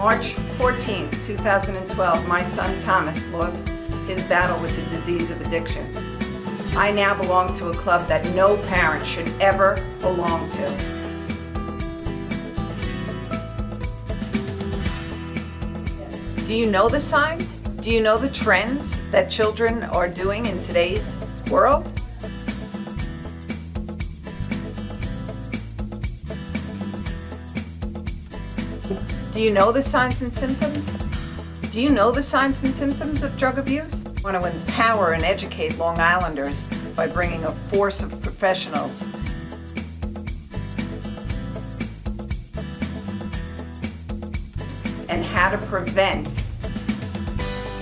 March 14, 2012, my son Thomas lost his battle with the disease of addiction. I now belong to a club that no parent should ever belong to. Do you know the signs? Do you know the trends that children are doing in today's world? Do you know the signs and symptoms? Do you know the signs and symptoms of drug abuse? I want to empower and educate Long Islanders by bringing a force of professionals and how to prevent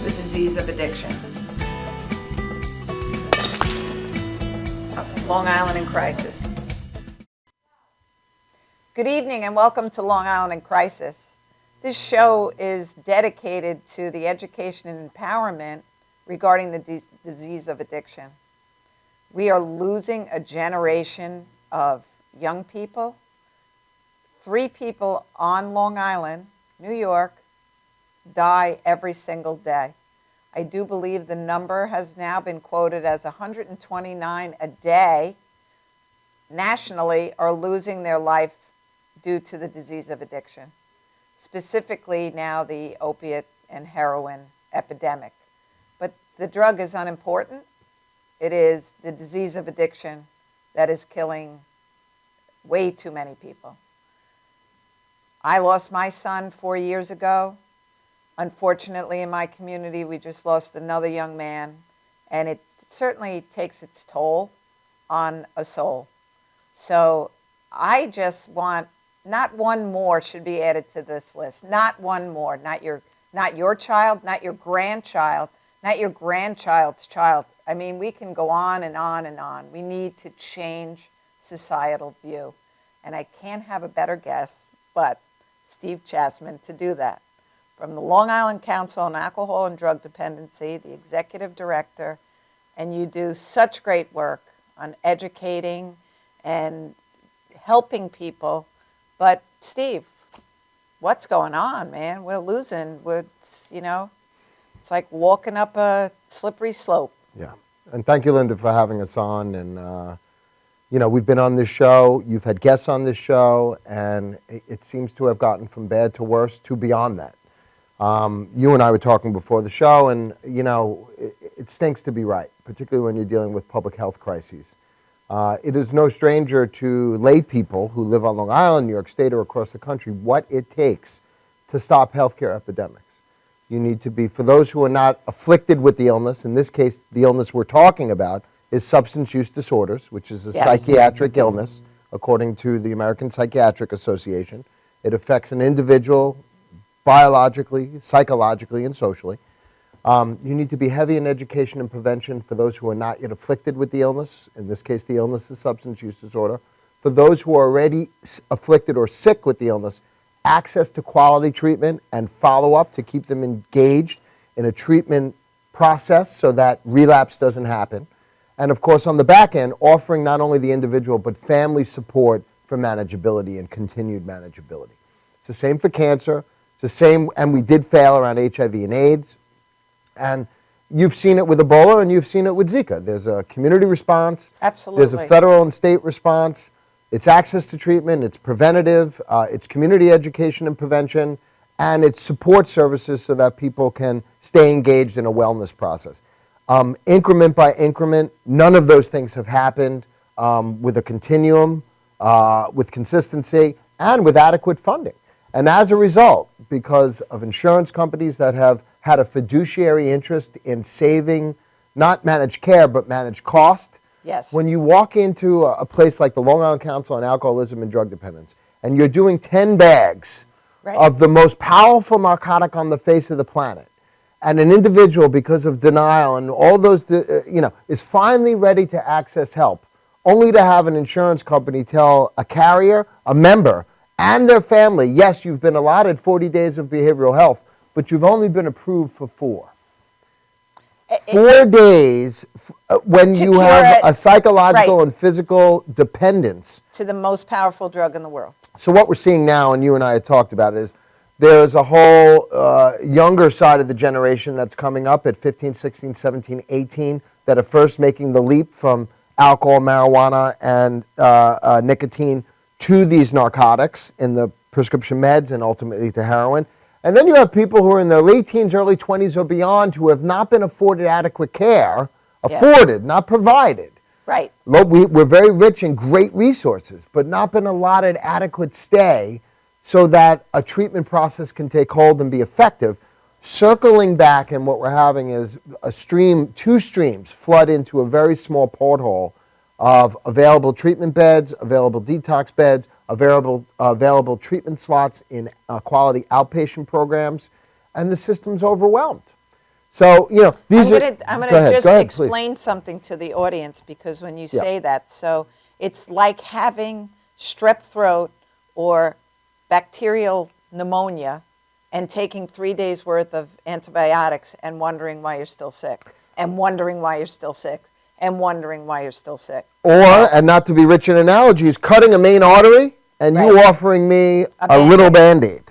the disease of addiction. Long Island in Crisis. Good evening and welcome to Long Island in Crisis. This show is dedicated to the education and empowerment regarding the disease of addiction. We are losing a generation of young people. 3 people on Long Island, New York, die every single day. I do believe the number has now been quoted as 129 a day nationally are losing their life due to the disease of addiction. Specifically now the opiate and heroin epidemic. But the drug is unimportant. It is the disease of addiction that is killing way too many people. I lost my son 4 years ago. Unfortunately, in my community, we just lost another young man, and it certainly takes its toll on a soul. So I just want, not one more should be added to this list. Not one more. Not your child, not your grandchild, not your grandchild's child. I mean, we can go on and on and on. We need to change societal view. And I can't have a better guest but Steve Chassman to do that. From the Long Island Council on Alcohol and Drug Dependency, the executive director, and you do such great work on educating and helping people. But Steve, what's going on, man? We're losing. It's like walking up a slippery slope. Yeah, and thank you, Linda, for having us on. And we've been on this show. You've had guests on this show, and it seems to have gotten from bad to worse to beyond that. You and I were talking before the show, and it stinks to be right, particularly when you're dealing with public health crises. It is no stranger to lay people who live on Long Island, New York State, or across the country, what it takes to stop healthcare epidemics. You need to be, for those who are not afflicted with the illness, in this case, the illness we're talking about is substance use disorders, which is a psychiatric illness, according to the American Psychiatric Association. It affects an individual biologically, psychologically, and socially. You need to be heavy in education and prevention for those who are not yet afflicted with the illness. In this case, the illness is substance use disorder. For those who are already afflicted or sick with the illness, access to quality treatment and follow-up to keep them engaged in a treatment process so that relapse doesn't happen. And of course, on the back end, offering not only the individual, but family support for manageability and continued manageability. It's the same for cancer. It's the same, and we did fail around HIV and AIDS. And you've seen it with Ebola and you've seen it with Zika. There's a community response. Absolutely. There's a federal and state response. It's access to treatment. It's preventative. It's community education and prevention. And it's support services so that people can stay engaged in a wellness process. Increment by increment, none of those things have happened with a continuum, with consistency, and with adequate funding. And as a result, because of insurance companies that have had a fiduciary interest in saving, not managed care, but managed cost. Yes. When you walk into a place like the Long Island Council on Alcoholism and Drug Dependence, and you're doing 10 bags of the most powerful narcotic on the face of the planet, and an individual, because of denial and all those, is finally ready to access help, only to have an insurance company tell a carrier, a member, and their family, yes, you've been allotted 40 days of behavioral health, but you've only been approved for 4. 4 days when you have a psychological and physical dependence. To the most powerful drug in the world. So what we're seeing now, and you and I have talked about it, is There's a whole younger side of the generation that's coming up at 15, 16, 17, 18 that are first making the leap from alcohol, marijuana, and nicotine to these narcotics in the prescription meds and ultimately to heroin. And then you have people who are in their late teens, early 20s or beyond who have not been afforded adequate care, afforded, not provided. Right. We're very rich in great resources, but not been allotted adequate stay so that a treatment process can take hold and be effective. Circling back, and what we're having is two streams flood into a very small porthole of available treatment beds, available detox beds, available treatment slots in quality outpatient programs, and the system's overwhelmed. So, I'm going to just explain something to the audience, because when you say that, so it's like having strep throat or bacterial pneumonia and taking 3 days worth of antibiotics and wondering why you're still sick, and wondering why you're still sick, and wondering why you're still sick. Or, and not to be rich in analogies, cutting a main artery and you offering me a little Band-Aid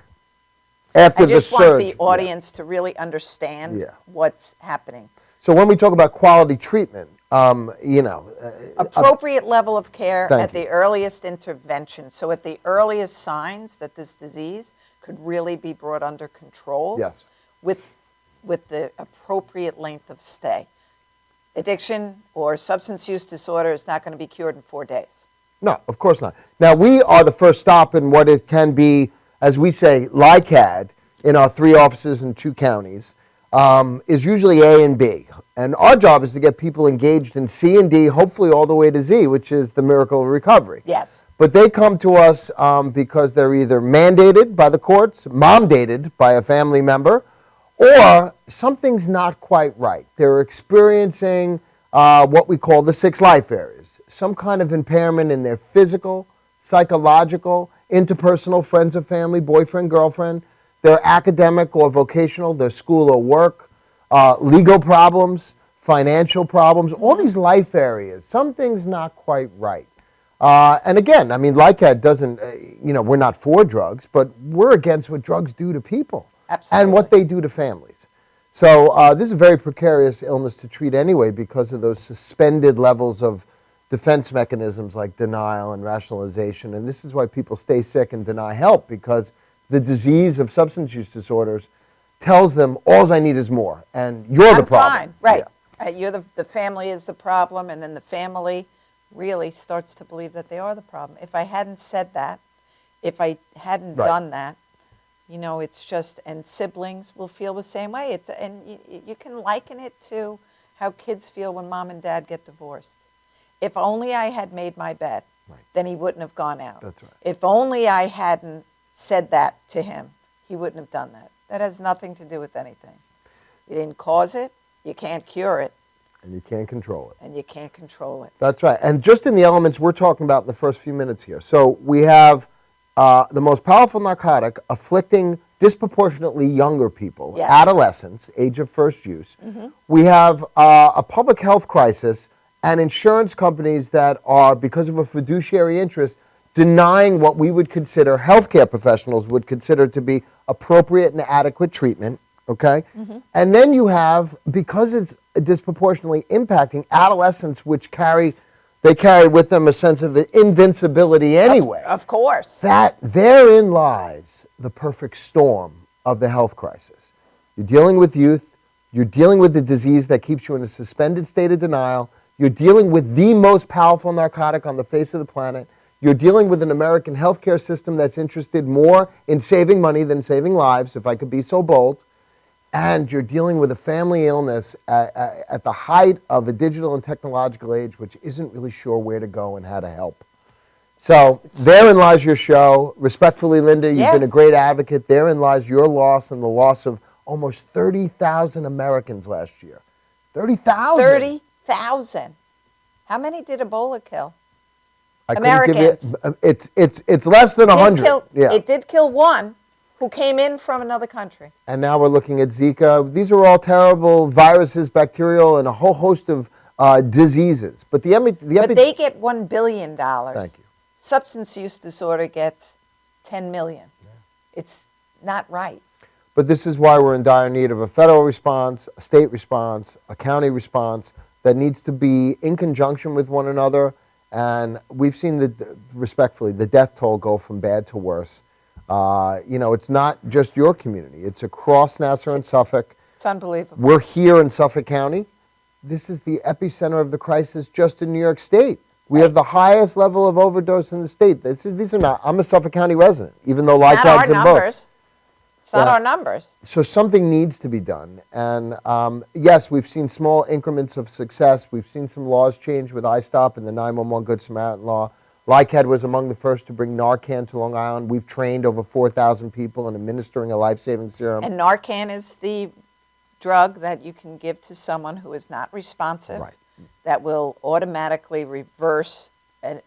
after the surge. I just want the audience to really understand what's happening. So when we talk about quality treatment, appropriate level of care at the earliest intervention. So at the earliest signs that this disease could really be brought under control with the appropriate length of stay. Addiction or substance use disorder is not going to be cured in 4 days. No, of course not. Now, we are the first stop in what it can be, as we say, LICAD in our 3 offices in 2 counties, is usually A and B. And our job is to get people engaged in C and D, hopefully all the way to Z, which is the miracle of recovery. Yes. But they come to us because they're either mandated by the courts, mom-dated by a family member, or something's not quite right. They're experiencing what we call the 6 life areas, some kind of impairment in their physical, psychological, interpersonal, friends of family, boyfriend, girlfriend, their academic or vocational, their school or work, legal problems, financial problems, all these life areas. Something's not quite right. And again, I mean, LICAD doesn't, we're not for drugs, but we're against what drugs do to people. Absolutely. And what they do to families. So this is a very precarious illness to treat anyway because of those suspended levels of defense mechanisms like denial and rationalization. And this is why people stay sick and deny help, because the disease of substance use disorders tells them, all I need is more, and you're the problem. I'm fine, right. You're the family is the problem, and then the family really starts to believe that they are the problem. If I hadn't said that, if I hadn't done that, it's just, and siblings will feel the same way. And you can liken it to how kids feel when mom and dad get divorced. If only I had made my bed, then he wouldn't have gone out. That's right. If only I hadn't said that to him, he wouldn't have done that. That has nothing to do with anything. You didn't cause it, you can't cure it. And you can't control it. And you can't control it. That's right. And just in the elements we're talking about in the first few minutes here. So we have the most powerful narcotic afflicting disproportionately younger people, adolescents, age of first use. We have a public health crisis and insurance companies that are, because of a fiduciary interest, denying what we would consider, healthcare professionals would consider to be appropriate and adequate treatment, okay? And then you have, because it's disproportionately impacting adolescents, which carry with them a sense of invincibility anyway. Of course. That therein lies the perfect storm of the health crisis. You're dealing with youth, you're dealing with the disease that keeps you in a suspended state of denial, you're dealing with the most powerful narcotic on the face of the planet, you're dealing with an American healthcare system that's interested more in saving money than saving lives, if I could be so bold, and you're dealing with a family illness at the height of a digital and technological age, which isn't really sure where to go and how to help. So therein lies your show. Respectfully, Linda, you've been a great advocate. Therein lies your loss and the loss of almost 30,000 Americans last year. 30,000. 30,000. How many did Ebola kill? Americans. It's less than 100. It did kill one who came in from another country. And now we're looking at Zika. These are all terrible viruses, bacterial, and a whole host of diseases. But but they get $1 billion. Thank you. Substance use disorder gets $10 million. It's not right. But this is why we're in dire need of a federal response, a state response, a county response that needs to be in conjunction with one another. And we've seen, respectfully, the death toll go from bad to worse. It's not just your community. It's across Nassau and Suffolk. It's unbelievable. We're here in Suffolk County. This is the epicenter of the crisis just in New York State. We have the highest level of overdose in the state. These are not, I'm a Suffolk County resident, even though LCSW's in both. It's not our numbers. So something needs to be done. And yes, we've seen small increments of success. We've seen some laws change with iStop and the 911 Good Samaritan law. LCSW was among the first to bring Narcan to Long Island. We've trained over 4,000 people in administering a life-saving serum. And Narcan is the drug that you can give to someone who is not responsive, Right. that will automatically reverse an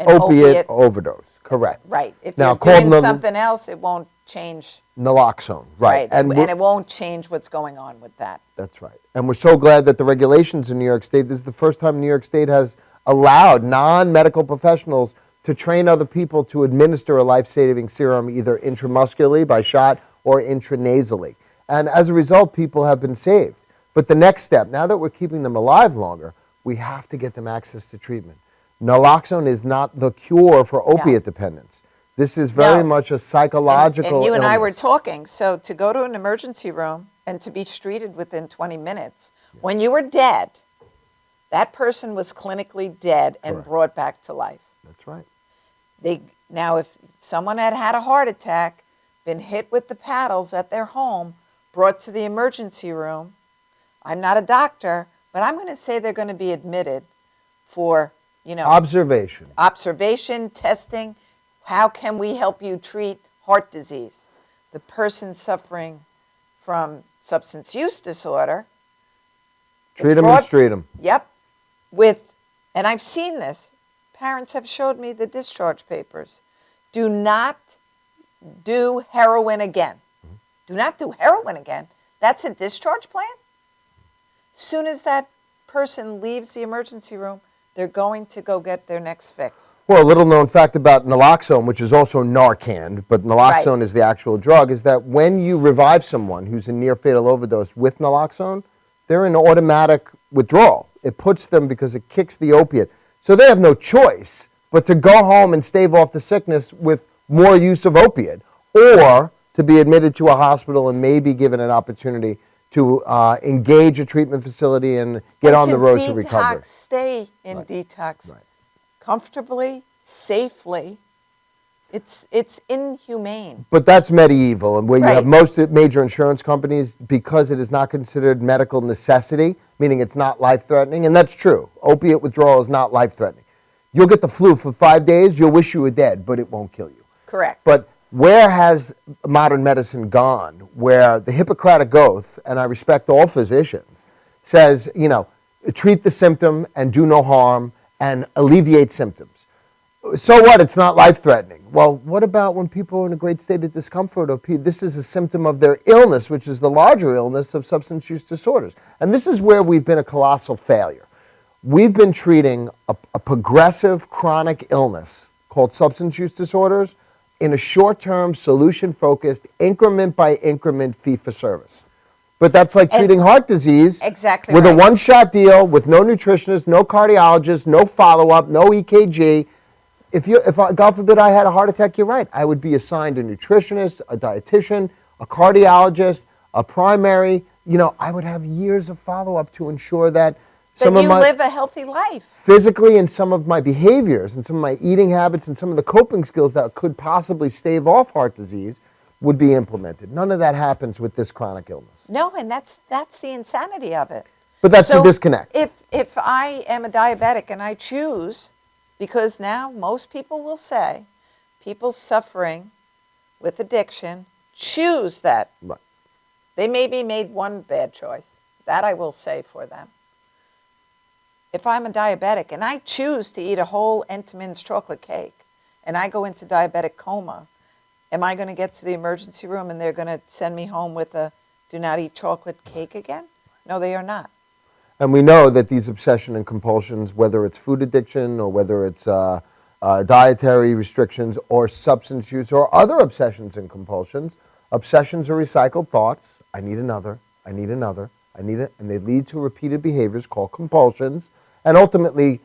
opiate overdose. Correct. Right. If Now, you're doing something else, it won't change. Naloxone. Right. And it won't change what's going on with that. That's right. And we're so glad that the regulations in New York State, this is the first time New York State has allowed non-medical professionals to train other people to administer a life-saving serum either intramuscularly by shot or intranasally. And as a result, people have been saved. But the next step, now that we're keeping them alive longer, we have to get them access to treatment. Naloxone is not the cure for opiate dependence. This is very much a psychological And you and illness. I were talking, so to go to an emergency room and to be treated within 20 minutes, when you were dead, that person was clinically dead and Correct. brought back to life. That's right. Now, if someone had a heart attack, been hit with the paddles at their home, brought to the emergency room, I'm not a doctor, but I'm going to say they're going to be admitted for, observation, testing. How can we help you treat heart disease? The person suffering from substance use disorder. Treat them and treat them. Yep. And I've seen this. Parents have showed me the discharge papers. Do not do heroin again. Mm-hmm. Do not do heroin again. That's a discharge plan? Soon as that person leaves the emergency room, they're going to go get their next fix. Well, a little known fact about naloxone, which is also Narcan, but naloxone is the actual drug, is that when you revive someone who's in near fatal overdose with naloxone, they're in automatic withdrawal. It puts them because it kicks the opiate. So they have no choice but to go home and stave off the sickness with more use of opiate, or to be admitted to a hospital and maybe given an opportunity to engage a treatment facility and get on the road to recovery. Stay in detox comfortably, safely. It's inhumane. But that's medieval, and where you have most major insurance companies, because it is not considered medical necessity, meaning it's not life-threatening, and that's true. Opiate withdrawal is not life-threatening. You'll get the flu for 5 days, you'll wish you were dead, but it won't kill you. Correct. But where has modern medicine gone, where the Hippocratic Oath, and I respect all physicians, says, treat the symptom and do no harm and alleviate symptoms? So what? It's not life-threatening. Well, what about when people are in a great state of discomfort? Or this is a symptom of their illness, which is the larger illness of substance use disorders. And this is where we've been a colossal failure. We've been treating a progressive chronic illness called substance use disorders in a short-term, solution-focused, increment-by-increment fee-for-service. But that's like treating heart disease with a one-shot deal with no nutritionist, no cardiologist, no follow-up, no EKG. If God forbid I had a heart attack, you're right. I would be assigned a nutritionist, a dietitian, a cardiologist, a primary. I would have years of follow-up to ensure that live a healthy life. Physically, and some of my behaviors and some of my eating habits and some of the coping skills that could possibly stave off heart disease would be implemented. None of that happens with this chronic illness. No, and that's the insanity of it. But that's the disconnect. If I am a diabetic and I choose, because now most people will say, people suffering with addiction choose that. Right. They maybe made one bad choice. That I will say for them. If I'm a diabetic and I choose to eat a whole Entenmann's chocolate cake and I go into diabetic coma, am I going to get to the emergency room and they're going to send me home with a do not eat chocolate cake again? No, they are not. And we know that these obsession and compulsions, whether it's food addiction or whether it's dietary restrictions or substance use or other obsessions and compulsions, Obsessions are recycled thoughts. I need another, I need another, I need it. And they lead to repeated behaviors called compulsions. And ultimately,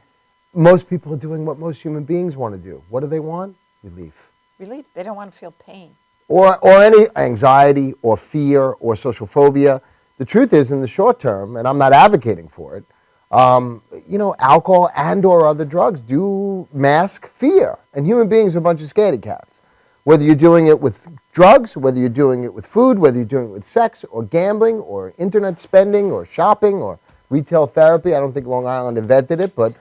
most people are doing what most human beings want to do. What do they want? Relief. Relief. They don't want to feel pain. Or any anxiety or fear or social phobia. The truth is, in the short term, and I'm not advocating for it, alcohol and or other drugs do mask fear. And human beings are a bunch of scaredy cats. Whether you're doing it with drugs, whether you're doing it with food, whether you're doing it with sex or gambling or internet spending or shopping or retail therapy. I don't think Long Island invented it, but,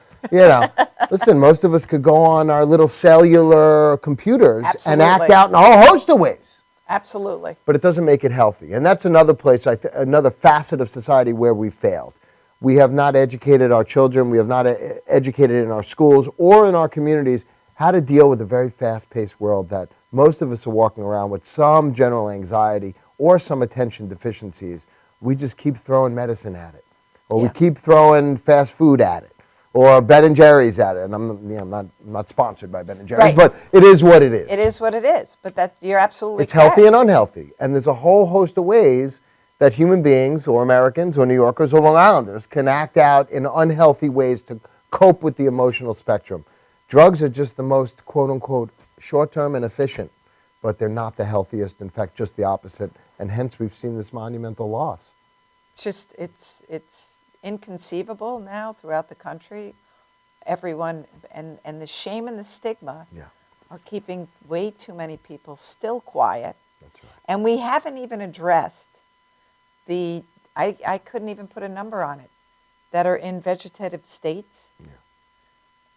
listen, most of us could go on our little cellular computers and act out in a whole host of ways. Absolutely. But it doesn't make it healthy. And that's another place, another facet of society where we failed. We have not educated our children, we have not educated in our schools or in our communities how to deal with a very fast-paced world that most of us are walking around with some general anxiety or some attention deficiencies. We just keep throwing medicine at it. Or we keep throwing fast food at it. Or Ben & Jerry's at it. And I'm not sponsored by Ben & Jerry's, but it is what it is. It is what it is. But you're absolutely It's correct. healthy and unhealthy. And there's a whole host of ways that human beings or Americans or New Yorkers or Long Islanders can act out in unhealthy ways to cope with the emotional spectrum. Drugs are just the most, quote-unquote, short-term and efficient, but they're not the healthiest. In fact, just the opposite. And hence, we've seen this monumental loss. It's inconceivable now throughout the country. Everyone, and the shame and the stigma are keeping way too many people still quiet. That's right. And we haven't even addressed I couldn't even put a number on it, that are in vegetative states,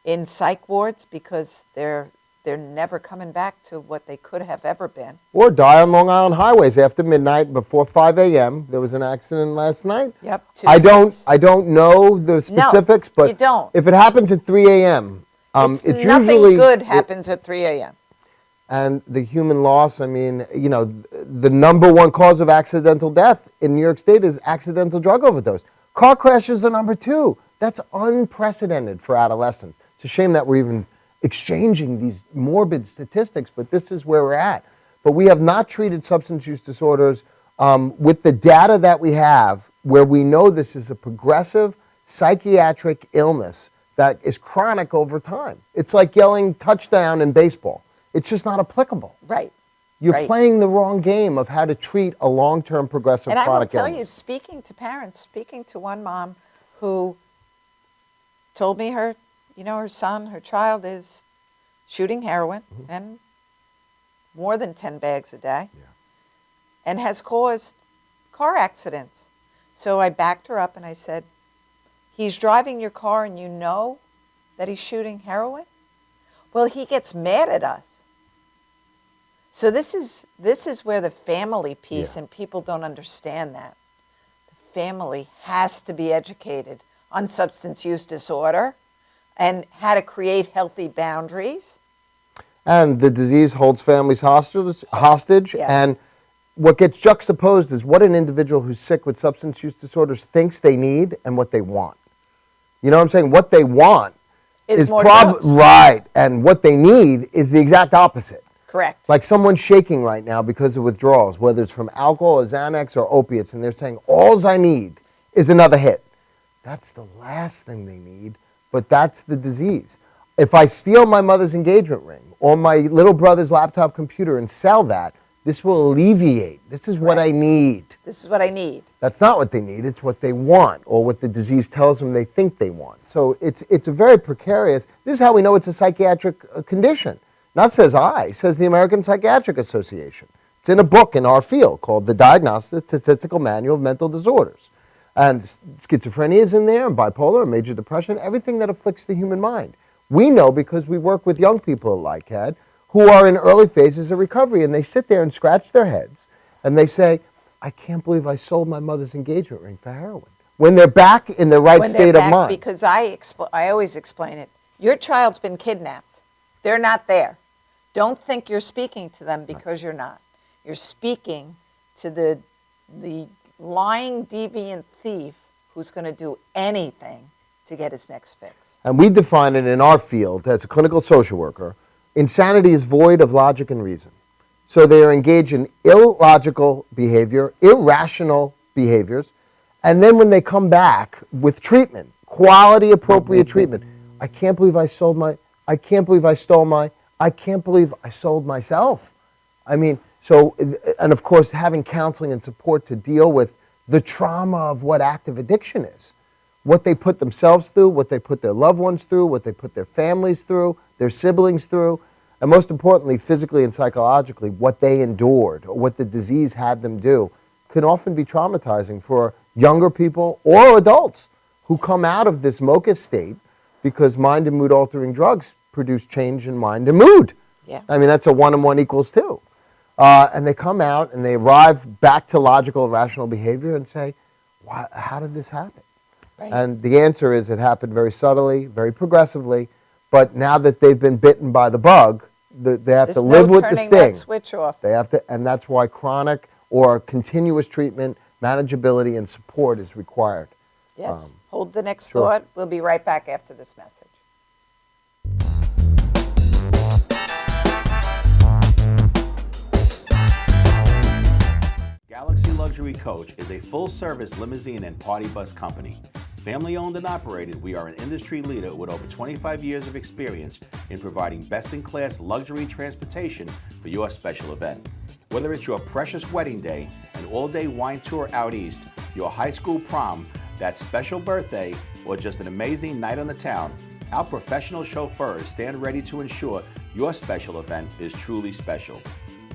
in psych wards because they're never coming back to what they could have ever been. Or die on Long Island highways after midnight before 5 a.m. There was an accident last night. Yep. I don't know the specifics, but you don't. If it happens at 3 a.m., it's nothing usually good happens at 3 a.m. And the human loss, I mean, the number one cause of accidental death in New York State is accidental drug overdose. Car crashes are number 2. That's unprecedented for adolescents. It's a shame that we're even exchanging these morbid statistics, but this is where we're at. But we have not treated substance use disorders with the data that we have, where we know this is a progressive psychiatric illness that is chronic over time. It's like yelling touchdown in baseball. It's just not applicable. Right. You're playing the wrong game of how to treat a long-term progressive chronic illness. And I will tell you, speaking to parents, speaking to one mom who told me her son, her child is shooting heroin and more than 10 bags a day and has caused car accidents. So I backed her up and I said, he's driving your car and you know that he's shooting heroin? Well, he gets mad at us. So this is where the family piece, and people don't understand that. The family has to be educated on substance use disorder and how to create healthy boundaries. And the disease holds families hostage. Yes. And what gets juxtaposed is what an individual who's sick with substance use disorders thinks they need and what they want. You know what I'm saying? What they want is more drugs. Right. And what they need is the exact opposite. Correct. Like someone's shaking right now because of withdrawals, whether it's from alcohol or Xanax or opiates, and they're saying, all I need is another hit. That's the last thing they need, but that's the disease. If I steal my mother's engagement ring or my little brother's laptop computer and sell that, this will alleviate. This is what I need. This is what I need. That's not what they need. It's what they want, or what the disease tells them they think they want. So it's a very precarious. This is how we know it's a psychiatric condition. Not says I, says the American Psychiatric Association. It's in a book in our field called The Diagnostic Statistical Manual of Mental Disorders. And schizophrenia is in there, and bipolar, and major depression, everything that afflicts the human mind. We know because we work with young people like Ed, who are in early phases of recovery, and they sit there and scratch their heads, and they say, I can't believe I sold my mother's engagement ring for heroin. When they're back in the right state of mind. Because I always explain it. Your child's been kidnapped. They're not there. Don't think you're speaking to them because you're not. You're speaking to the lying, deviant thief who's going to do anything to get his next fix. And we define it in our field as a clinical social worker. Insanity is void of logic and reason. So they are engaged in illogical behavior, irrational behaviors, and then when they come back with treatment, quality appropriate treatment, I can't believe I stole my, I can't believe I sold myself. I mean, so, and of course, having counseling and support to deal with the trauma of what active addiction is, what they put themselves through, what they put their loved ones through, what they put their families through, their siblings through, and most importantly, physically and psychologically, what they endured or what the disease had them do, can often be traumatizing for younger people or adults who come out of this mocha state because mind and mood altering drugs produce change in mind and mood. Yeah. I mean, that's a 1 and 1 equals 2. And they come out and they arrive back to logical and rational behavior and say, why, how did this happen? Right. And the answer is it happened very subtly, very progressively, but now that they've been bitten by the bug, they have to live with the sting. That switch off. They have to, and that's why chronic or continuous treatment, manageability, and support is required. Yes. Hold the next Sure. thought. We'll be right back after this message. Galaxy Luxury Coach is a full-service limousine and party bus company. Family-owned and operated, we are an industry leader with over 25 years of experience in providing best-in-class luxury transportation for your special event. Whether it's your precious wedding day, an all-day wine tour out east, your high school prom, that special birthday, or just an amazing night on the town, our professional chauffeurs stand ready to ensure your special event is truly special.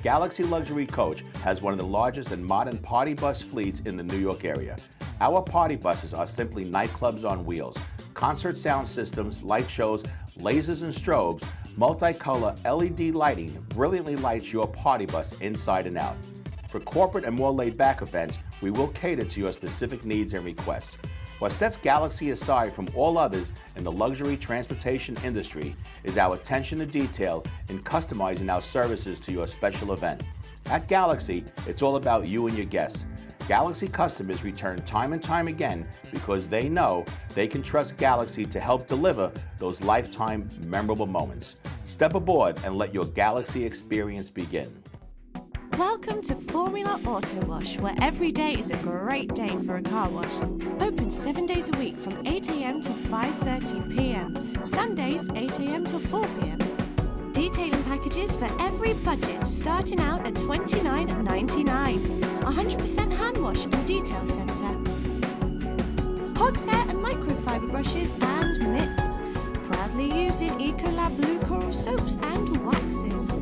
Galaxy Luxury Coach has one of the largest and modern party bus fleets in the New York area. Our party buses are simply nightclubs on wheels. Concert sound systems, light shows, lasers and strobes, multicolor LED lighting brilliantly lights your party bus inside and out. For corporate and more laid-back events, we will cater to your specific needs and requests. What sets Galaxy aside from all others in the luxury transportation industry is our attention to detail in customizing our services to your special event. At Galaxy, it's all about you and your guests. Galaxy customers return time and time again because they know they can trust Galaxy to help deliver those lifetime memorable moments. Step aboard and let your Galaxy experience begin. Welcome to Formula Auto Wash, where every day is a great day for a car wash. Open 7 days a week from 8 a.m. to 5:30 p.m. Sundays 8 a.m. to 4 p.m. Detailing packages for every budget, starting out at $29.99. 100% hand wash and detail centre. Horsehair and microfiber brushes and mitts. Proudly using Ecolab Blue Coral soaps and waxes.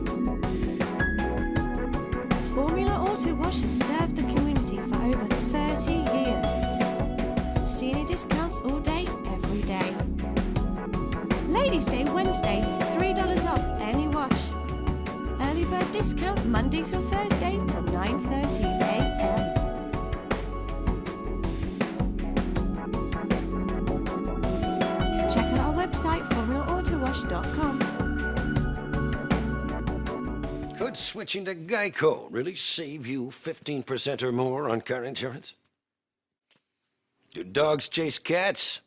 Formula Auto Wash has served the community for over 30 years. Senior discounts all day, every day. Ladies' Day Wednesday, $3 off any wash. Early bird discount Monday through Thursday till 9:30 a.m. Check out our website, formulaautowash.com. Could switching to Geico really save you 15% or more on car insurance? Do dogs chase cats?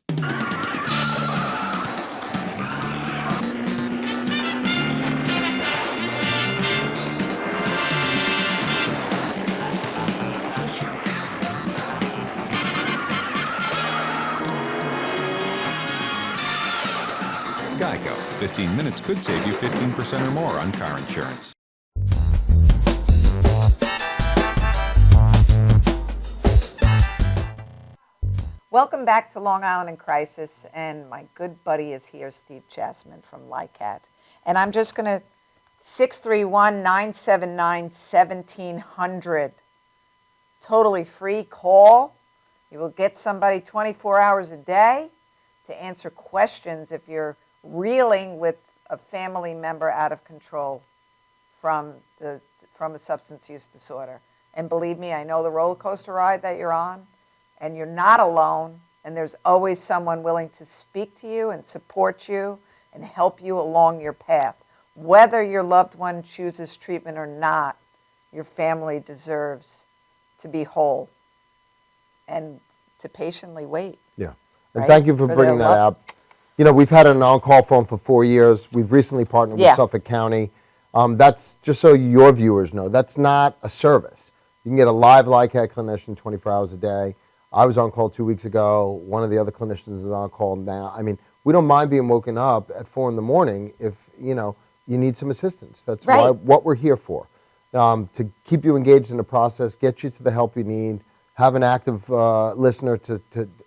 Geico. 15 minutes could save you 15% or more on car insurance. Welcome back to Long Island in Crisis, and my good buddy is here, Steve Chassman from LICAT. And I'm just going to, 631-979-1700, totally free call. You will get somebody 24 hours a day to answer questions if you're reeling with a family member out of control from a substance use disorder. And believe me, I know the roller coaster ride that you're on. And you're not alone, and there's always someone willing to speak to you and support you and help you along your path. Whether your loved one chooses treatment or not, your family deserves to be whole and to patiently wait. Yeah. And Right? thank you for For bringing their that love. up. You know, we've had an on-call phone for 4 years. We've recently partnered with Yeah. Suffolk County. That's just so your viewers know. That's not a service. You can get a live LICAT clinician 24 hours a day. I was on call 2 weeks ago. One of the other clinicians is on call now. I mean, we don't mind being woken up at 4 in the morning if, you need some assistance. That's what we're here for, to keep you engaged in the process, get you to the help you need, have an active listener to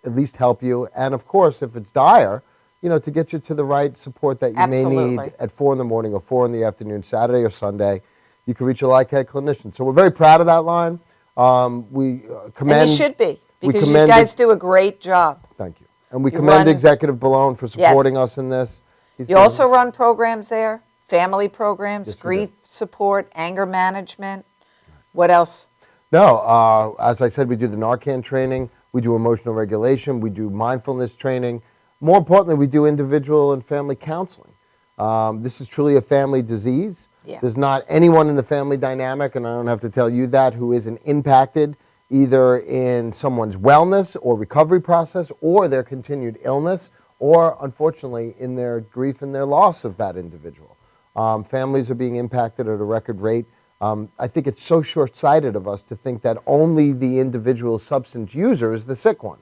at least help you, and of course, if it's dire, to get you to the right support that you may need at 4 in the morning or 4 in the afternoon, Saturday or Sunday. You can reach a LICAT clinician. So we're very proud of that line. We commend... And you should be, because you guys do a great job. Thank you. And we commend Executive Ballone for supporting us in this. You also run programs there, family programs, grief support, anger management. What else? No, as I said, we do the Narcan training. We do emotional regulation. We do mindfulness training. More importantly, we do individual and family counseling. This is truly a family disease. Yeah. There's not anyone in the family dynamic, and I don't have to tell you that, who isn't impacted either in someone's wellness or recovery process or their continued illness or, unfortunately, in their grief and their loss of that individual. Families are being impacted at a record rate. I think it's so short-sighted of us to think that only the individual substance user is the sick one.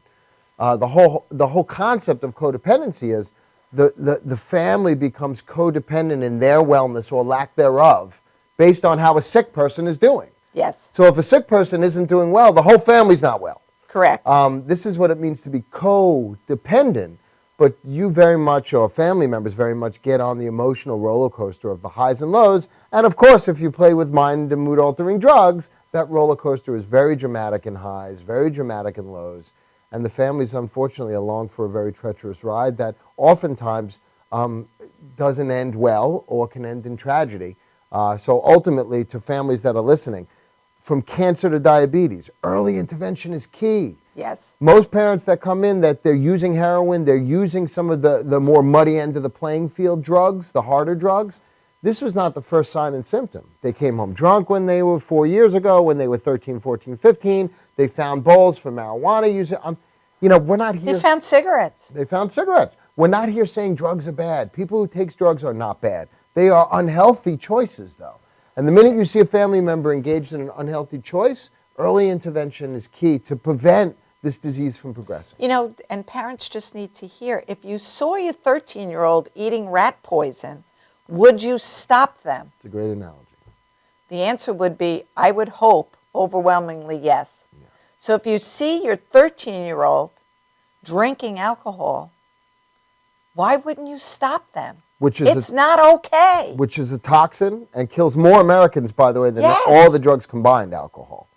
The whole concept of codependency is the family becomes codependent in their wellness or lack thereof based on how a sick person is doing. Yes. So if a sick person isn't doing well, the whole family's not well. Correct. This is what it means to be codependent, but you very much, or family members very much, get on the emotional roller coaster of the highs and lows. And of course, if you play with mind and mood altering drugs, that roller coaster is very dramatic in highs, very dramatic in lows. And the families, unfortunately, along for a very treacherous ride that oftentimes doesn't end well or can end in tragedy. So ultimately, to families that are listening, from cancer to diabetes, early intervention is key. Yes. Most parents that come in that they're using heroin, they're using some of the more muddy end of the playing field drugs, the harder drugs. This was not the first sign and symptom. They came home drunk when they were 4 years ago, when they were 13, 14, 15. They found bowls for marijuana users. We're not here. They found cigarettes. They found cigarettes. We're not here saying drugs are bad. People who take drugs are not bad. They are unhealthy choices, though. And the minute you see a family member engaged in an unhealthy choice, early intervention is key to prevent this disease from progressing. And parents just need to hear, if you saw your 13-year-old eating rat poison, would you stop them? It's a great analogy. The answer would be, I would hope, overwhelmingly yes. Yeah. So if you see your 13-year-old drinking alcohol, why wouldn't you stop them? It's not okay. Which is a toxin and kills more Americans, by the way, than all the drugs combined, alcohol.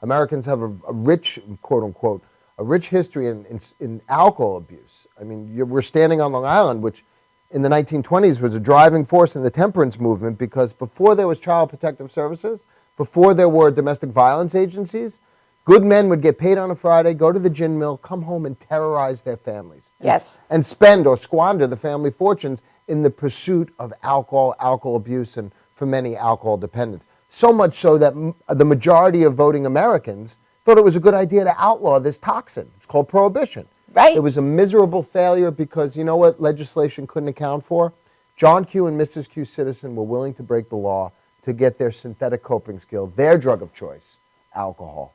Americans have a rich, quote unquote, a rich history in alcohol abuse. I mean, we're standing on Long Island, which in the 1920s was a driving force in the temperance movement, because before there was Child Protective Services, before there were domestic violence agencies, good men would get paid on a Friday, go to the gin mill, come home and terrorize their families. Yes. And spend or squander the family fortunes in the pursuit of alcohol abuse, and for many, alcohol dependence. So much so that the majority of voting Americans thought it was a good idea to outlaw this toxin. It's called prohibition. Right. It was a miserable failure because you know what legislation couldn't account for? John Q. and Mrs. Q. Citizen were willing to break the law to get their synthetic coping skill, their drug of choice, alcohol.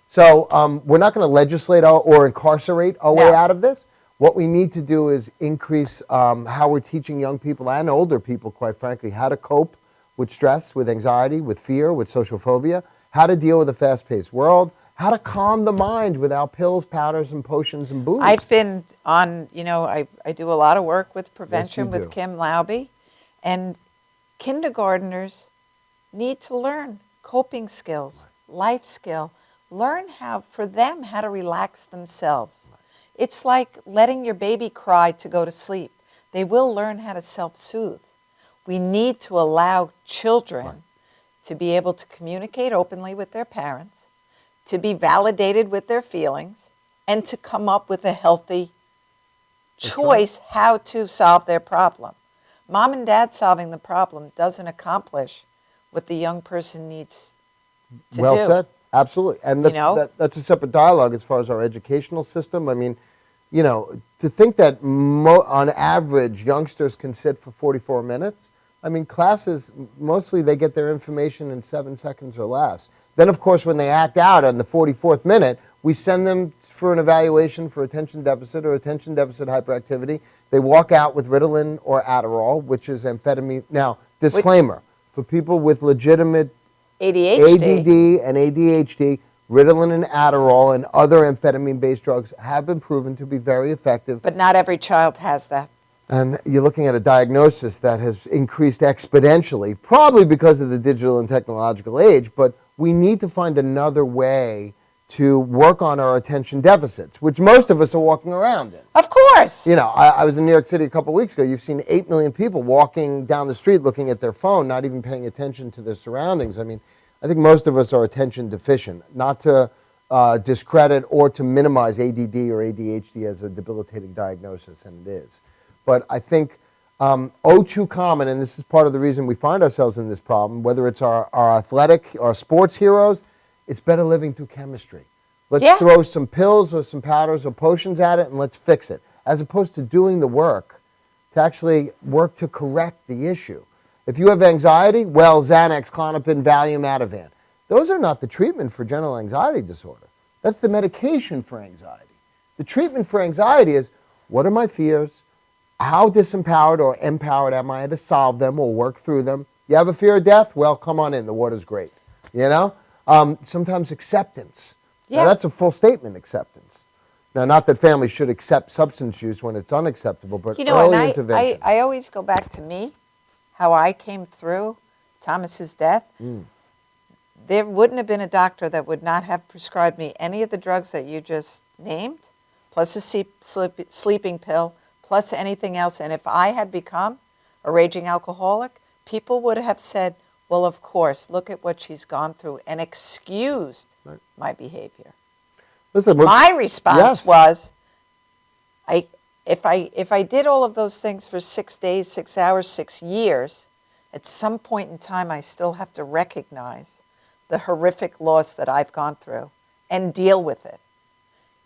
So we're not going to legislate or incarcerate our way out of this. What we need to do is increase how we're teaching young people and older people, quite frankly, how to cope with stress, with anxiety, with fear, with social phobia, how to deal with a fast-paced world, how to calm the mind without pills, powders, and potions and booze. I've been on, I do a lot of work with prevention with Kim Laube, and kindergartners need to learn coping skills, life skill, learn how to relax themselves. It's like letting your baby cry to go to sleep. They will learn how to self-soothe. We need to allow children to be able to communicate openly with their parents, to be validated with their feelings, and to come up with a healthy choice how to solve their problem. Mom and dad solving the problem doesn't accomplish what the young person needs to do. Well said. Absolutely. And that's a separate dialogue as far as our educational system. I mean, to think that on average youngsters can sit for 44 minutes I mean, classes, mostly they get their information in 7 seconds or less. Then, of course, when they act out in the 44th minute, we send them for an evaluation for attention deficit or attention deficit hyperactivity. They walk out with Ritalin or Adderall, which is amphetamine. Now, disclaimer, for people with legitimate ADHD. ADD and ADHD, Ritalin and Adderall and other amphetamine-based drugs have been proven to be very effective. But not every child has that. And you're looking at a diagnosis that has increased exponentially, probably because of the digital and technological age, but we need to find another way to work on our attention deficits, which most of us are walking around in. Of course. You know, I was in New York City a couple of weeks ago. You've seen 8 million people walking down the street looking at their phone, not even paying attention to their surroundings. I mean, I think most of us are attention deficient, not to discredit or to minimize ADD or ADHD as a debilitating diagnosis, and it is. But I think too common, and this is part of the reason we find ourselves in this problem, whether it's our athletic, our sports heroes, it's better living through chemistry. Let's throw some pills or some powders or potions at it and let's fix it, as opposed to doing the work to actually work to correct the issue. If you have anxiety, well, Xanax, Klonopin, Valium, Ativan. Those are not the treatment for general anxiety disorder. That's the medication for anxiety. The treatment for anxiety is, what are my fears? How disempowered or empowered am I to solve them or work through them? You have a fear of death? Well, come on in. The water's great. You know? Sometimes acceptance. Yeah. Now, that's a full statement, acceptance. Now, not that families should accept substance use when it's unacceptable, but early intervention. I always go back to me, how I came through Thomas's death. There wouldn't have been a doctor that would not have prescribed me any of the drugs that you just named, plus a sleeping pill, plus anything else. And if I had become a raging alcoholic, people would have said, well, of course, look at what she's gone through, and excused my behavior. Listen, my response was, if I did all of those things for 6 days, 6 hours, 6 years, at some point in time, I still have to recognize the horrific loss that I've gone through and deal with it.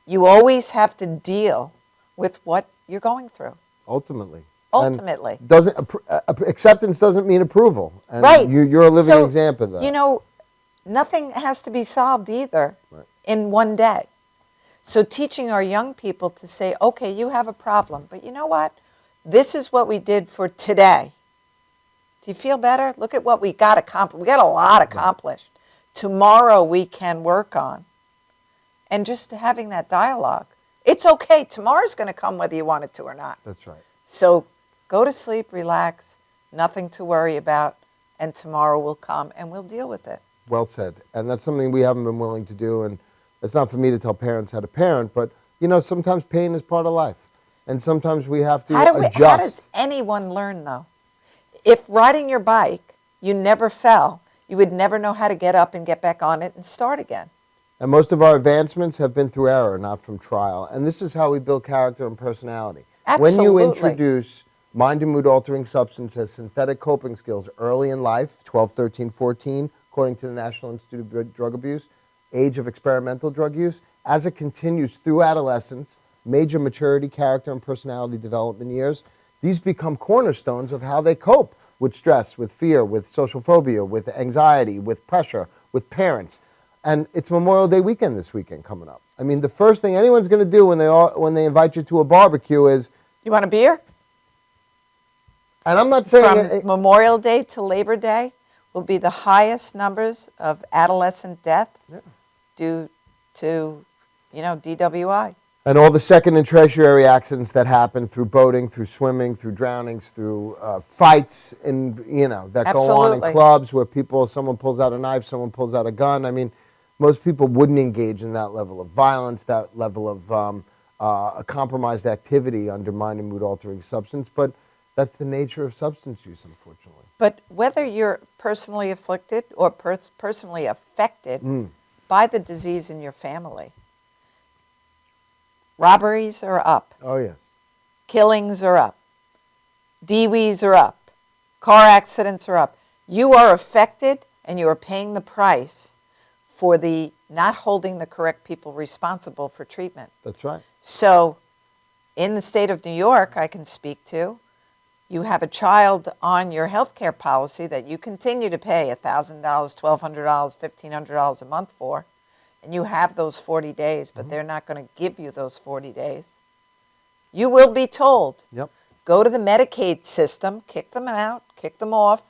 You always have to deal with what you're going through. Ultimately. Ultimately. Acceptance doesn't mean approval. And right. You're a living example of that. You know, nothing has to be solved either in one day. So teaching our young people to say, okay, you have a problem, but you know what? This is what we did for today. Do you feel better? Look at what we got accomplished. We got a lot accomplished. Tomorrow we can work on. And just having that dialogue. It's okay. Tomorrow's going to come whether you want it to or not. That's right. So go to sleep, relax, nothing to worry about, and tomorrow will come and we'll deal with it. Well said. And that's something we haven't been willing to do. And it's not for me to tell parents how to parent, but, you know, sometimes pain is part of life. And sometimes we have to adjust. How does anyone learn, though? If riding your bike, you never fell, you would never know how to get up and get back on it and start again. And most of our advancements have been through error, not from trial. And this is how we build character and personality. Absolutely. When you introduce mind and mood altering substance as synthetic coping skills early in life, 12, 13, 14, according to the National Institute of Drug Abuse, age of experimental drug use, as it continues through adolescence, major maturity, character, and personality development years, these become cornerstones of how they cope with stress, with fear, with social phobia, with anxiety, with pressure, with parents. And it's Memorial Day weekend this weekend coming up. I mean, the first thing anyone's going to do when they invite you to a barbecue is... You want a beer? And I'm not saying... From Memorial Day to Labor Day will be the highest numbers of adolescent death due to, DWI. And all the second and tertiary accidents that happen through boating, through swimming, through drownings, through fights, and that go on in clubs where someone pulls out a knife, someone pulls out a gun. I mean, most people wouldn't engage in that level of violence, that level of a compromised activity under mind and mood altering substance. But that's the nature of substance use, unfortunately. But whether you're personally afflicted or personally affected by the disease in your family, robberies are up. Oh, yes. Killings are up. DWIs are up. Car accidents are up. You are affected and you are paying the price for the not holding the correct people responsible for treatment. That's right. So in the state of New York, I can speak to, you have a child on your health care policy that you continue to pay $1,000, $1,200, $1,500 a month for, and you have those 40 days, but they're not going to give you those 40 days, you will be told, Yep. go to the Medicaid system, kick them out, kick them off,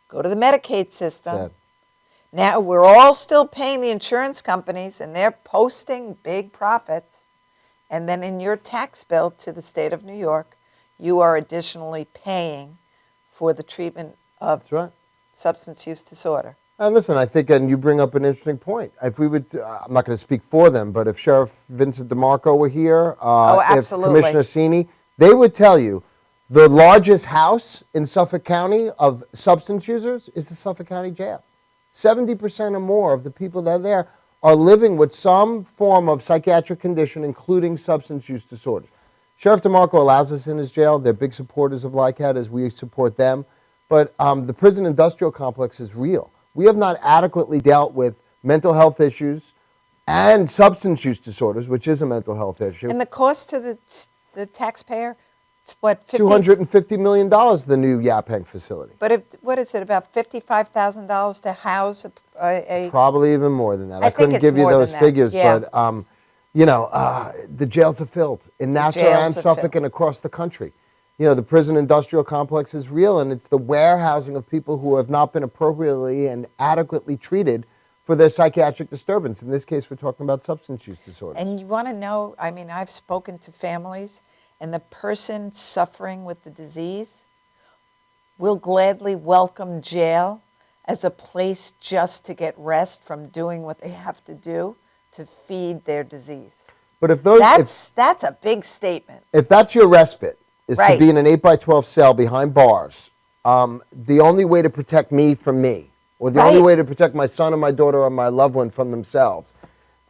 go to the Medicaid system. Sad. Now, we're all still paying the insurance companies, and they're posting big profits. And then in your tax bill to the state of New York, you are additionally paying for the treatment of That's right. substance use disorder. And listen, I think, and you bring up an interesting point. If we would, I'm not going to speak for them, but if Sheriff Vincent DeMarco were here, if absolutely. Commissioner Cini, they would tell you the largest house in Suffolk County of substance users is the Suffolk County Jail. 70% or more of the people that are there are living with some form of psychiatric condition, including substance use disorders. Sheriff DeMarco allows us in his jail. They're big supporters of LICAD as we support them. But the prison industrial complex is real. We have not adequately dealt with mental health issues and substance use disorders, which is a mental health issue. And the cost to the taxpayer, it's what, $250 million, the new Yaphank facility. But what is it, about $55,000 to house a Probably even more than that. I I think couldn't it's give you more those than that, figures, yeah. but the jails are filled in Nassau jails and are Suffolk filled. and across the country. You know, the prison industrial complex is real, and it's the warehousing of people who have not been appropriately and adequately treated for their psychiatric disturbance. In this case, we're talking about substance use disorders. And you want to know, I mean, I've spoken to families, and the person suffering with the disease will gladly welcome jail as a place just to get rest from doing what they have to do to feed their disease. But if those, That's a big statement. if that's your respite, is to Right. be in an 8x12 cell behind bars, the only way to protect me from me, or the only Right. way to protect my son or my daughter or my loved one from themselves,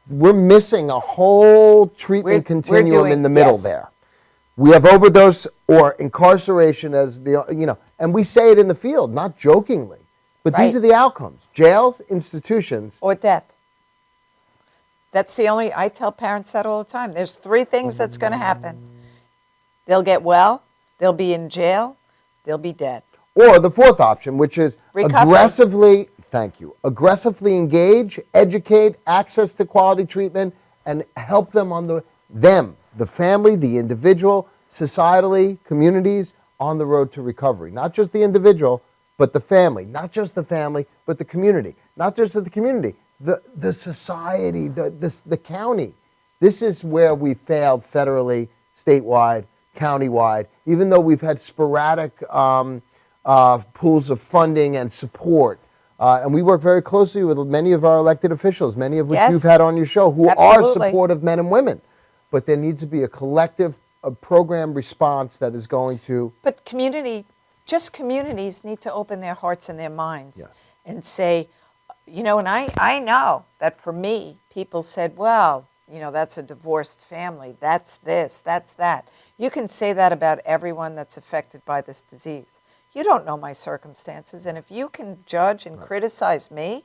we're missing a whole treatment We're continuum doing- in the middle yes. there. We have overdose or incarceration as and we say it in the field, not jokingly, but these Right. are the outcomes. Jails, institutions. Or death. That's the only, I tell parents that all the time. There's three things that's going to happen. They'll get well, they'll be in jail, they'll be dead. Or the fourth option, which is Recovery. aggressively engage, educate, access to quality treatment, and help them on the family, the individual, societally, communities on the road to recovery. Not just the individual, but the family. Not just the family, but the community. Not just the community, the society, the county. This is where we failed federally, statewide, countywide, even though we've had sporadic pools of funding and support. And we work very closely with many of our elected officials, many of which Yes. you've had on your show, who are Absolutely. supportive men and women. But there needs to be a collective program response that is going to... But communities need to open their hearts and their minds Yes. and say, and I know that for me, people said, well, that's a divorced family, that's this, that's that. You can say that about everyone that's affected by this disease. You don't know my circumstances, and if you can judge and criticize me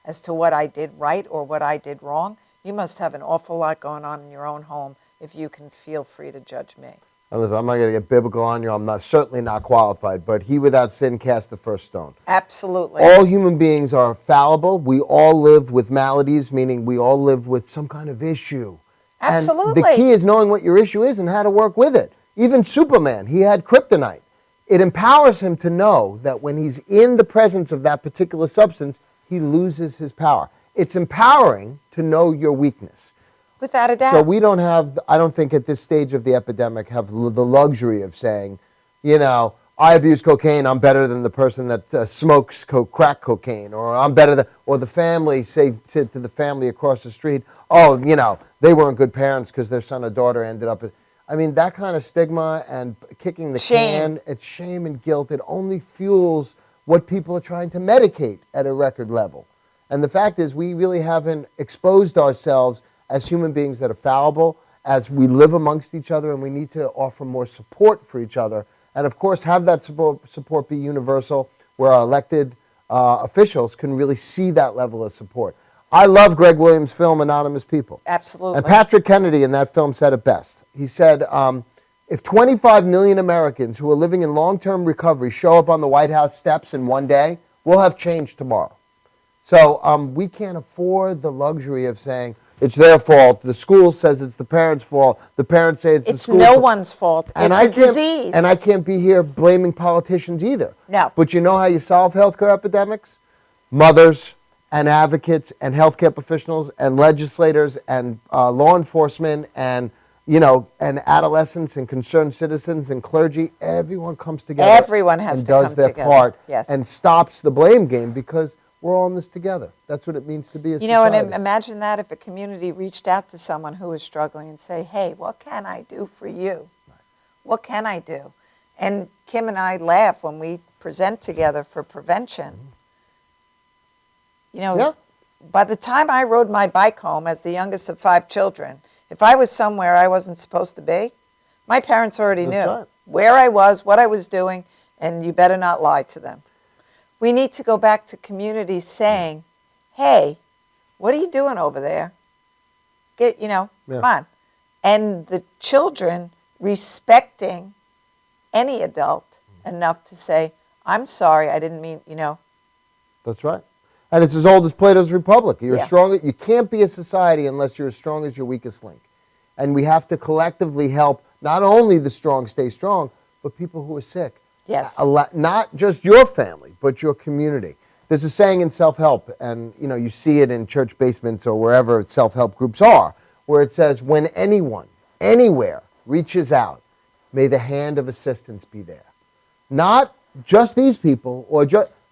as to what I did right or what I did wrong, you must have an awful lot going on in your own home if you can feel free to judge me. And listen, I'm not going to get biblical on you. I'm certainly not qualified, but he without sin cast the first stone. Absolutely. All human beings are fallible. We all live with maladies, meaning we all live with some kind of issue. Absolutely. And the key is knowing what your issue is and how to work with it. Even Superman, he had kryptonite. It empowers him to know that when he's in the presence of that particular substance, he loses his power. It's empowering to know your weakness. Without a doubt. So we don't have, I don't think at this stage of the epidemic, have the luxury of saying, I abuse cocaine, I'm better than the person that smokes crack cocaine, or I'm better than, or the family say to the family across the street, they weren't good parents because their son or daughter ended up. I mean, that kind of stigma and kicking the Shame. can, it's shame and guilt. It only fuels what people are trying to medicate at a record level. And the fact is, we really haven't exposed ourselves as human beings that are fallible, as we live amongst each other, and we need to offer more support for each other. And of course, have that support be universal, where our elected officials can really see that level of support. I love Greg Williams' film, Anonymous People. Absolutely. And Patrick Kennedy in that film said it best. He said, If 25 million Americans who are living in long-term recovery show up on the White House steps in one day, we'll have change tomorrow. So we can't afford the luxury of saying, it's their fault, the school says it's the parents' fault, the parents say it's the school's no fault. one's fault. And It's a disease. And I can't be here blaming politicians either. No. But you know how you solve healthcare epidemics? Mothers and advocates and healthcare professionals and legislators and law enforcement and and adolescents and concerned citizens and clergy. Everyone comes together. Everyone has and to come does their together. part Yes. and stops the blame game, because we're all in this together. That's what it means to be a society. And imagine that if a community reached out to someone who is struggling and say, hey, what can I do for you? What can I do? And Kim and I laugh when we present together for prevention. By the time I rode my bike home as the youngest of 5 children, if I was somewhere I wasn't supposed to be, my parents already That's knew right. where I was, what I was doing, and you better not lie to them. We need to go back to communities saying, hey, what are you doing over there? Come on. And the children respecting any adult enough to say, I'm sorry, I didn't mean, That's right. And it's as old as Plato's Republic. You're Yeah. stronger. You can't be a society unless you're as strong as your weakest link. And we have to collectively help not only the strong stay strong, but people who are sick. Yes. Not just your family, but your community. There's a saying in self-help, and you see it in church basements or wherever self-help groups are, where it says, when anyone, anywhere, reaches out, may the hand of assistance be there. Not just these people, or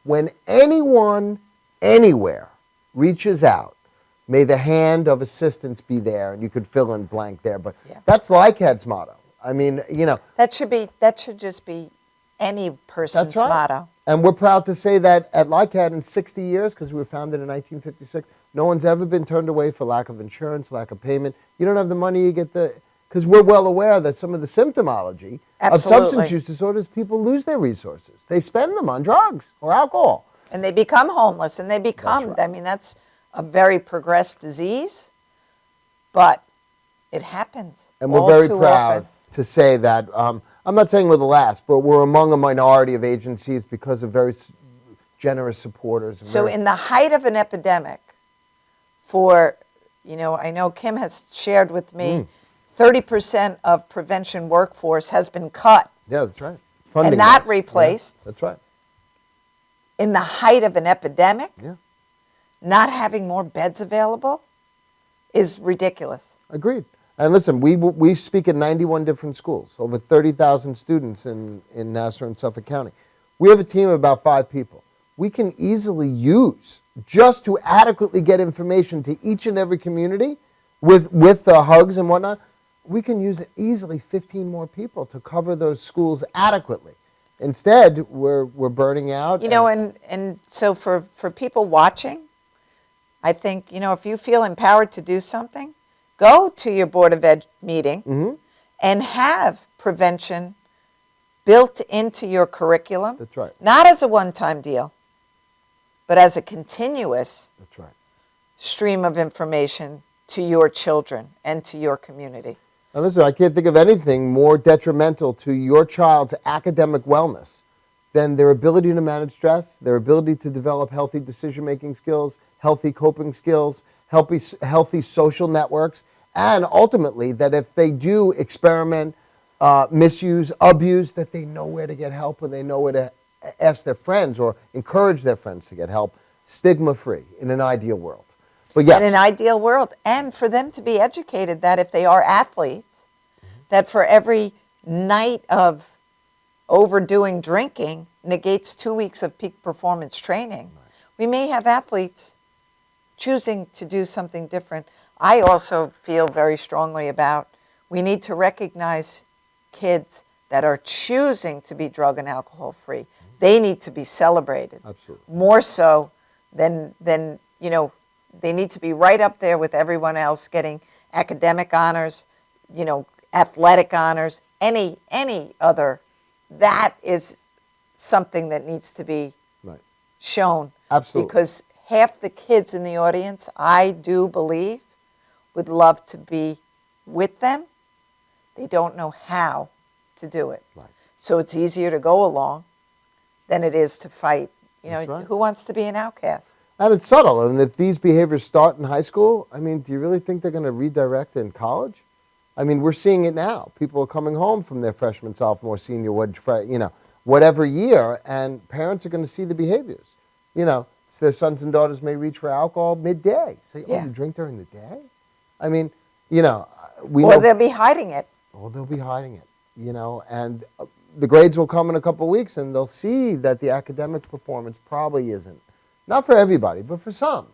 when anyone, anywhere, reaches out, may the hand of assistance be there. And you could fill in blank there, but that's LCSW's motto. I mean, That should just be any person's that's right. motto. And we're proud to say that at LCSW in 60 years, because we were founded in 1956, no one's ever been turned away for lack of insurance, lack of payment. You don't have the money, you get because we're well aware that some of the symptomology of substance use disorders, people lose their resources. They spend them on drugs or alcohol. And they become homeless, and they become, right. I mean, that's a very progressed disease, but it happens. And we're all very too proud often. to say that, I'm not saying we're the last, but we're among a minority of agencies because of very generous supporters. So in the height of an epidemic, I know Kim has shared with me, 30% of prevention workforce has been cut Yeah, that's right. and not Funding-wise. replaced. Yeah, that's right. In the height of an epidemic, Yeah. not having more beds available is ridiculous. Agreed. And listen, we speak at 91 different schools, over 30,000 students in Nassau and Suffolk County. We have a team of about 5 people. We can easily use, just to adequately get information to each and every community with hugs and whatnot, we can use easily 15 more people to cover those schools adequately. Instead, we're burning out. And so for people watching, I think, if you feel empowered to do something, go to your Board of Ed meeting and have prevention built into your curriculum. That's right. Not as a one-time deal, but as a continuous That's right. stream of information to your children and to your community. Now listen, I can't think of anything more detrimental to your child's academic wellness than their ability to manage stress, their ability to develop healthy decision-making skills, healthy coping skills, healthy social networks, and ultimately that if they do experiment, misuse, abuse, that they know where to get help and they know where to ask their friends or encourage their friends to get help, stigma-free in an ideal world. But yes. In an ideal world. And for them to be educated that if they are athletes, that for every night of overdoing drinking negates 2 weeks of peak performance training. We may have athletes choosing to do something different. I also feel very strongly about we need to recognize kids that are choosing to be drug and alcohol free. They need to be celebrated. Absolutely. More so than they need to be right up there with everyone else getting academic honors, athletic honors, any other. That is something that needs to be shown. Absolutely. Because half the kids in the audience, I do believe, would love to be with them. They don't know how to do it. Right. So it's easier to go along than it is to fight. You know, That's right. who wants to be an outcast? And it's subtle. And if these behaviors start in high school, I mean, do you really think they're going to redirect in college? I mean, we're seeing it now. People are coming home from their freshman, sophomore, senior, whatever year, and parents are going to see the behaviors. You know, so their sons and daughters may reach for alcohol midday. Say, oh, Yeah. you drink during the day? I mean, you know, we Or know. they'll be hiding it. Well, they'll be hiding it, you know, and the grades will come in a couple of weeks, and they'll see that the academic performance probably isn't, not for everybody, but for some,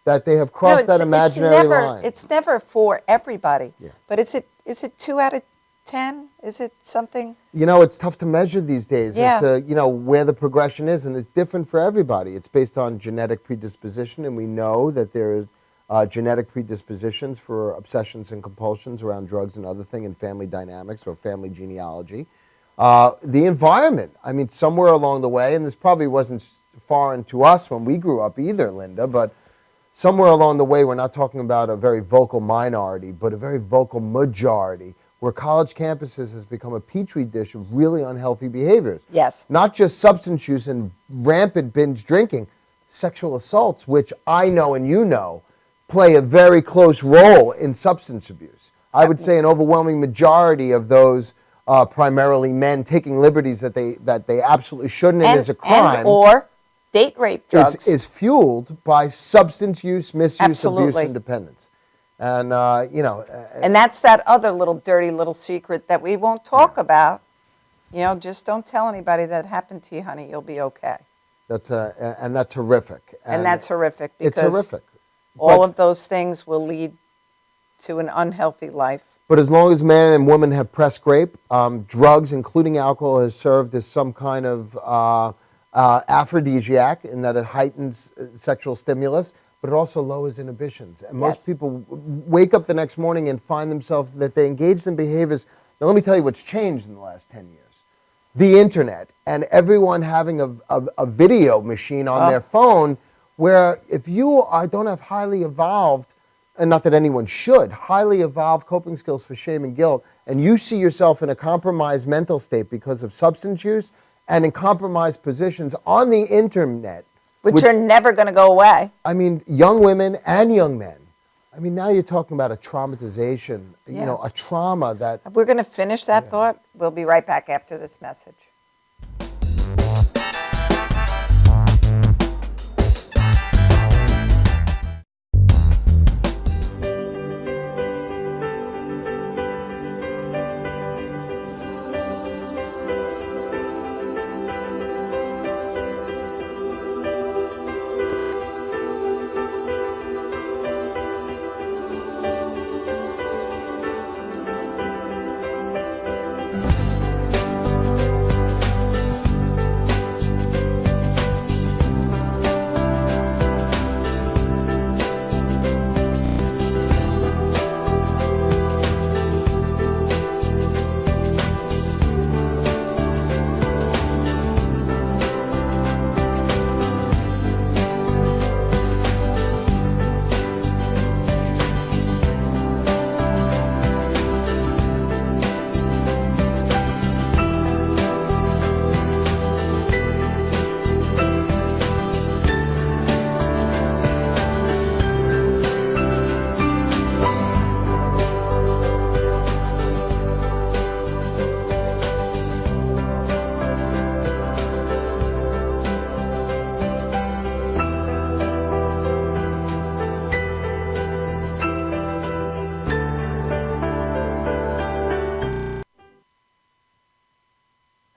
that they have crossed that imaginary line. It's never for everybody. Yeah. But is it 2 out of 10? Is it something? You know, it's tough to measure these days Yeah. as to, you know, where the progression is, and it's different for everybody. It's based on genetic predisposition, and we know that there is genetic predispositions for obsessions and compulsions around drugs and other things in family dynamics or family genealogy. The environment, I mean, somewhere along the way, and this probably wasn't foreign to us when we grew up either, Linda, but somewhere along the way, we're not talking about a very vocal minority, but a very vocal majority, where college campuses has become a petri dish of really unhealthy behaviors. Yes. Not just substance use and rampant binge drinking, sexual assaults, which I know and you know, play a very close role in substance abuse. I would say an overwhelming majority of those primarily men taking liberties that they absolutely shouldn't and is a crime. And or date rape drugs. Is fueled by substance use, misuse, Absolutely. abuse, and dependence. And, you know. And that's that other little dirty little secret that we won't talk about. You know, just don't tell anybody that happened to you, honey. You'll be okay. And that's horrific. And that's horrific because it's horrific. all of those things will lead to an unhealthy life. But as long as man and woman have pressed grape, drugs, including alcohol, has served as some kind of aphrodisiac in that it heightens sexual stimulus, but it also lowers inhibitions. And most Yes. people wake up the next morning and find themselves that they engaged in behaviors. Now, let me tell you what's changed in the last 10 years. The internet and everyone having a video machine on their phone, where if you don't have highly evolved, and not that anyone should, highly evolved coping skills for shame and guilt, and you see yourself in a compromised mental state because of substance use and in compromised positions on the internet. Which are never going to go away. I mean, young women and young men. I mean, now you're talking about a traumatization, you know, a trauma that... We're going to finish that thought. We'll be right back after this message.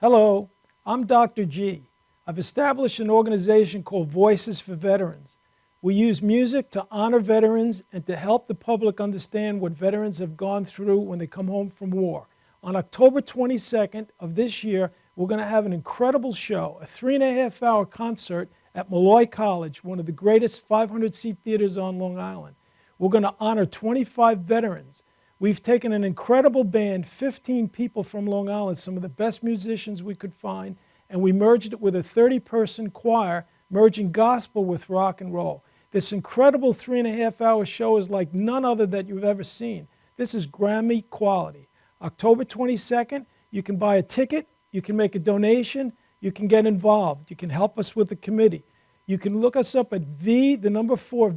Hello, I'm Dr. G. I've established an organization called Voices for Veterans. We use music to honor veterans and to help the public understand what veterans have gone through when they come home from war. On October 22nd of this year, we're going to have an incredible show, a 3.5-hour concert at Malloy College, one of the greatest 500-seat theaters on Long Island. We're going to honor 25 veterans. We've taken an incredible band, 15 people from Long Island, some of the best musicians we could find, and we merged it with a 30-person choir, merging gospel with rock and roll. This incredible 3.5-hour show is like none other that you've ever seen. This is Grammy quality. October 22nd, You can buy a ticket. You can make a donation. You can get involved. You can help us with the committee. You can look us up at veterans.org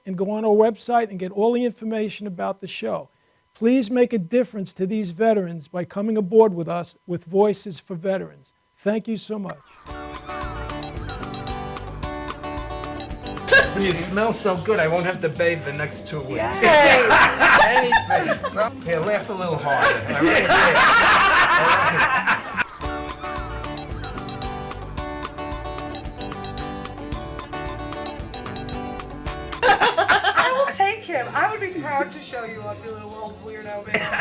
and go on our website and get all the information about the show. Please make a difference to these veterans by coming aboard with us with Voices for Veterans. Thank you so much. You smell so good, I won't have to bathe the next 2 weeks. Anything. So, here, laugh a little harder. All right, here. I will take him. I would be proud to show you off, you little old weirdo man.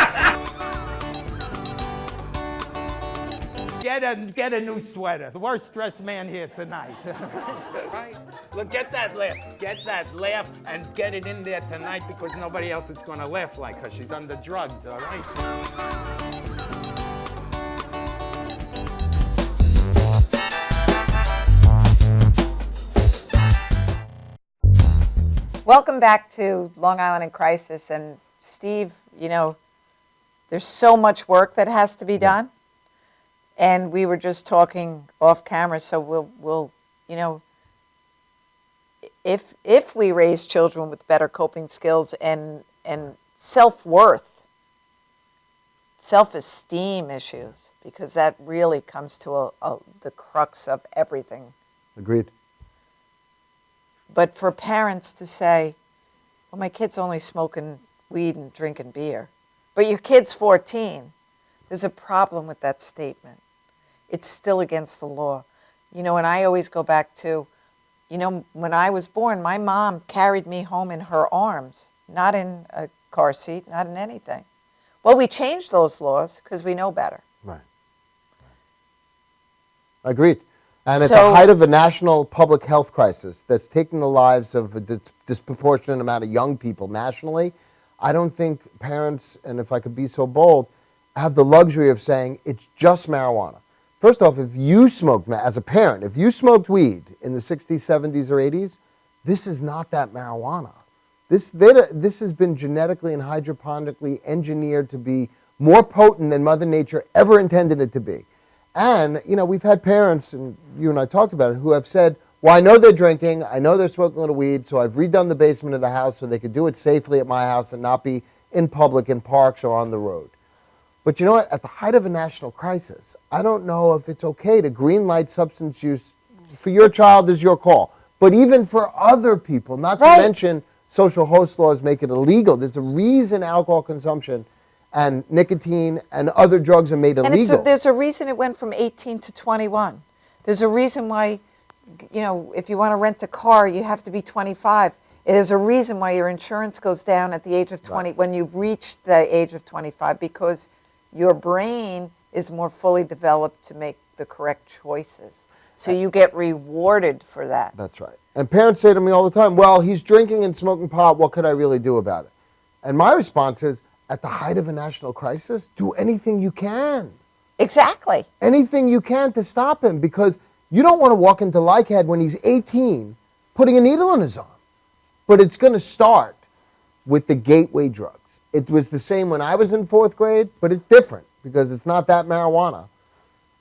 Get a new sweater. The worst dressed man here tonight. Right. Look, get that laugh, and get it in there tonight because nobody else is going to laugh like her. She's under drugs, all right? Welcome back to Long Island in Crisis. And Steve, you know, there's so much work that has to be done. And we were just talking off camera, so we'll you know, if we raise children with better coping skills and self-worth, self-esteem issues, because that really comes to the crux of everything. Agreed. But for parents to say, well, my kid's only smoking weed and drinking beer, but your kid's 14, there's a problem with that statement. It's still against the law. You know, and I always go back to, you know, when I was born, my mom carried me home in her arms, not in a car seat, not in anything. Well, we changed those laws because we know better. Right. Agreed. And at So- the height of a national public health crisis that's taking the lives of a disproportionate amount of young people nationally, I don't think parents, and if I could be so bold, have the luxury of saying it's just marijuana. First off, if you smoked, as a parent, if you smoked weed in the 60s, 70s, or 80s, this is not that marijuana. This has been genetically and hydroponically engineered to be more potent than Mother Nature ever intended it to be. And, you know, we've had parents, and you and I talked about it, who have said, well, I know they're drinking, I know they're smoking a little weed, so I've redone the basement of the house so they could do it safely at my house and not be in public, in parks, or on the road. But you know what? At the height of a national crisis, I don't know if it's okay to green light substance use for your child is your call. But even for other people, not to mention social host laws make it illegal. There's a reason alcohol consumption and nicotine and other drugs are made illegal. And there's a reason it went from 18 to 21. There's a reason why, you know, if you want to rent a car, you have to be 25. There's a reason why your insurance goes down at the age of 20 when you've reached the age of 25, because your brain is more fully developed to make the correct choices. So you get rewarded for that. That's right. And parents say to me all the time, well, he's drinking and smoking pot, what could I really do about it? And my response is, at the height of a national crisis, do anything you can. Exactly. Anything you can to stop him, because you don't want to walk into Lycad when he's 18 putting a needle in his arm. But it's going to start with the gateway drugs. It was the same when I was in 4th grade, but it's different because it's not that marijuana.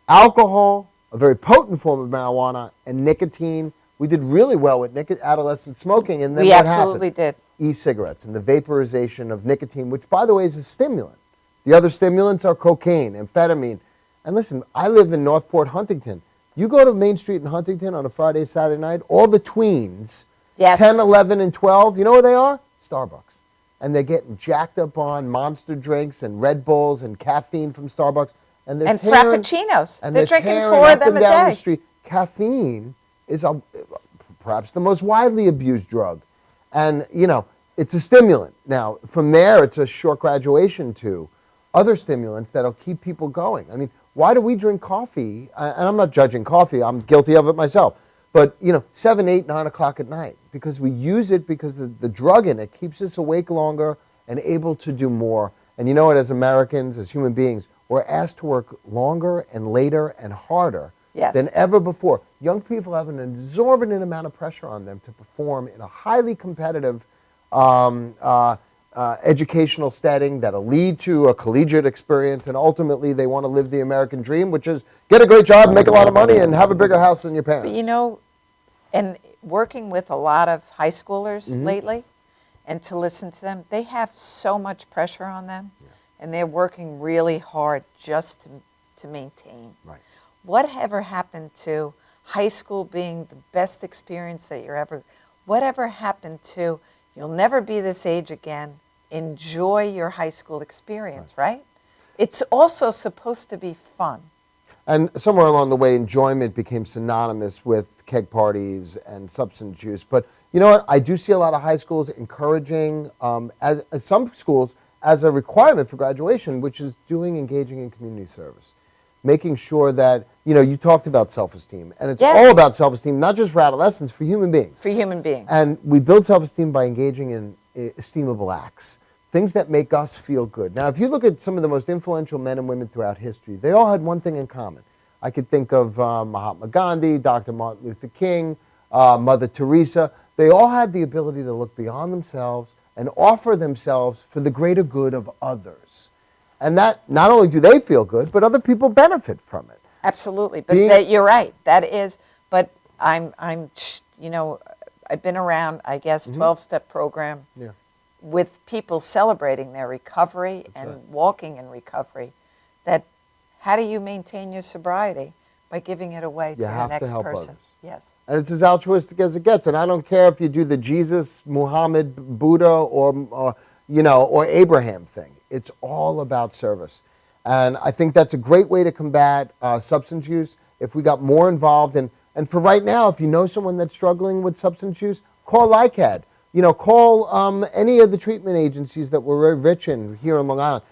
Alcohol, a very potent form of marijuana, and nicotine. We did really well with adolescent smoking, and then We what absolutely happened? did. E-cigarettes and the vaporization of nicotine, which, by the way, is a stimulant. The other stimulants are cocaine, amphetamine. And listen, I live in Northport, Huntington. You go to Main Street in Huntington on a Friday, Saturday night, all the tweens, Yes. 10, 11, and 12, you know where they are? Starbucks. And they're getting jacked up on Monster drinks and Red Bulls and caffeine from Starbucks. And they're Frappuccinos. and They're drinking tearing 4 up of them and a down day. the street. Caffeine is perhaps the most widely abused drug. And, you know, it's a stimulant. Now, from there, it's a short graduation to other stimulants that'll keep people going. I mean, why do we drink coffee? And I'm not judging coffee. I'm guilty of it myself. But, you know, 7, 8, 9 o'clock at night, because we use it because the drug in it keeps us awake longer and able to do more. And you know what, as Americans, as human beings, we're asked to work longer and later and harder than ever before. Young people have an exorbitant amount of pressure on them to perform in a highly competitive educational setting that'll lead to a collegiate experience, and ultimately they want to live the American dream, which is get a great job, make a lot of money, and have a bigger house than your parents. But you know, and working with a lot of high schoolers lately, and to listen to them, they have so much pressure on them, and they're working really hard just to maintain. Right. Whatever happened to high school being the best experience that you're ever, whatever happened to, you'll never be this age again, enjoy your high school experience, right? It's also supposed to be fun. And somewhere along the way, enjoyment became synonymous with keg parties and substance use. But you know what? I do see a lot of high schools encouraging, as some schools, as a requirement for graduation, which is engaging in community service. Making sure that, you talked about self-esteem. And it's all about self-esteem, not just for adolescents, for human beings. For human beings. And we build self-esteem by engaging in esteemable acts. Things that make us feel good. Now, if you look at some of the most influential men and women throughout history, they all had one thing in common. I could think of Mahatma Gandhi, Dr. Martin Luther King, Mother Teresa. They all had the ability to look beyond themselves and offer themselves for the greater good of others. And that, not only do they feel good, but other people benefit from it. Absolutely. But you're right. That is, but I've been around, I guess, 12-step program with people celebrating their recovery and walking in recovery. That how do you maintain your sobriety? By giving it away to the next person. Others. Yes. And it's as altruistic as it gets. And I don't care if you do the Jesus, Muhammad, Buddha, or Abraham thing. It's all about service. And I think that's a great way to combat substance use. If we got more involved, and for right now, if you know someone that's struggling with substance use, call LICAD. Call any of the treatment agencies that we're very rich in here in Long Island.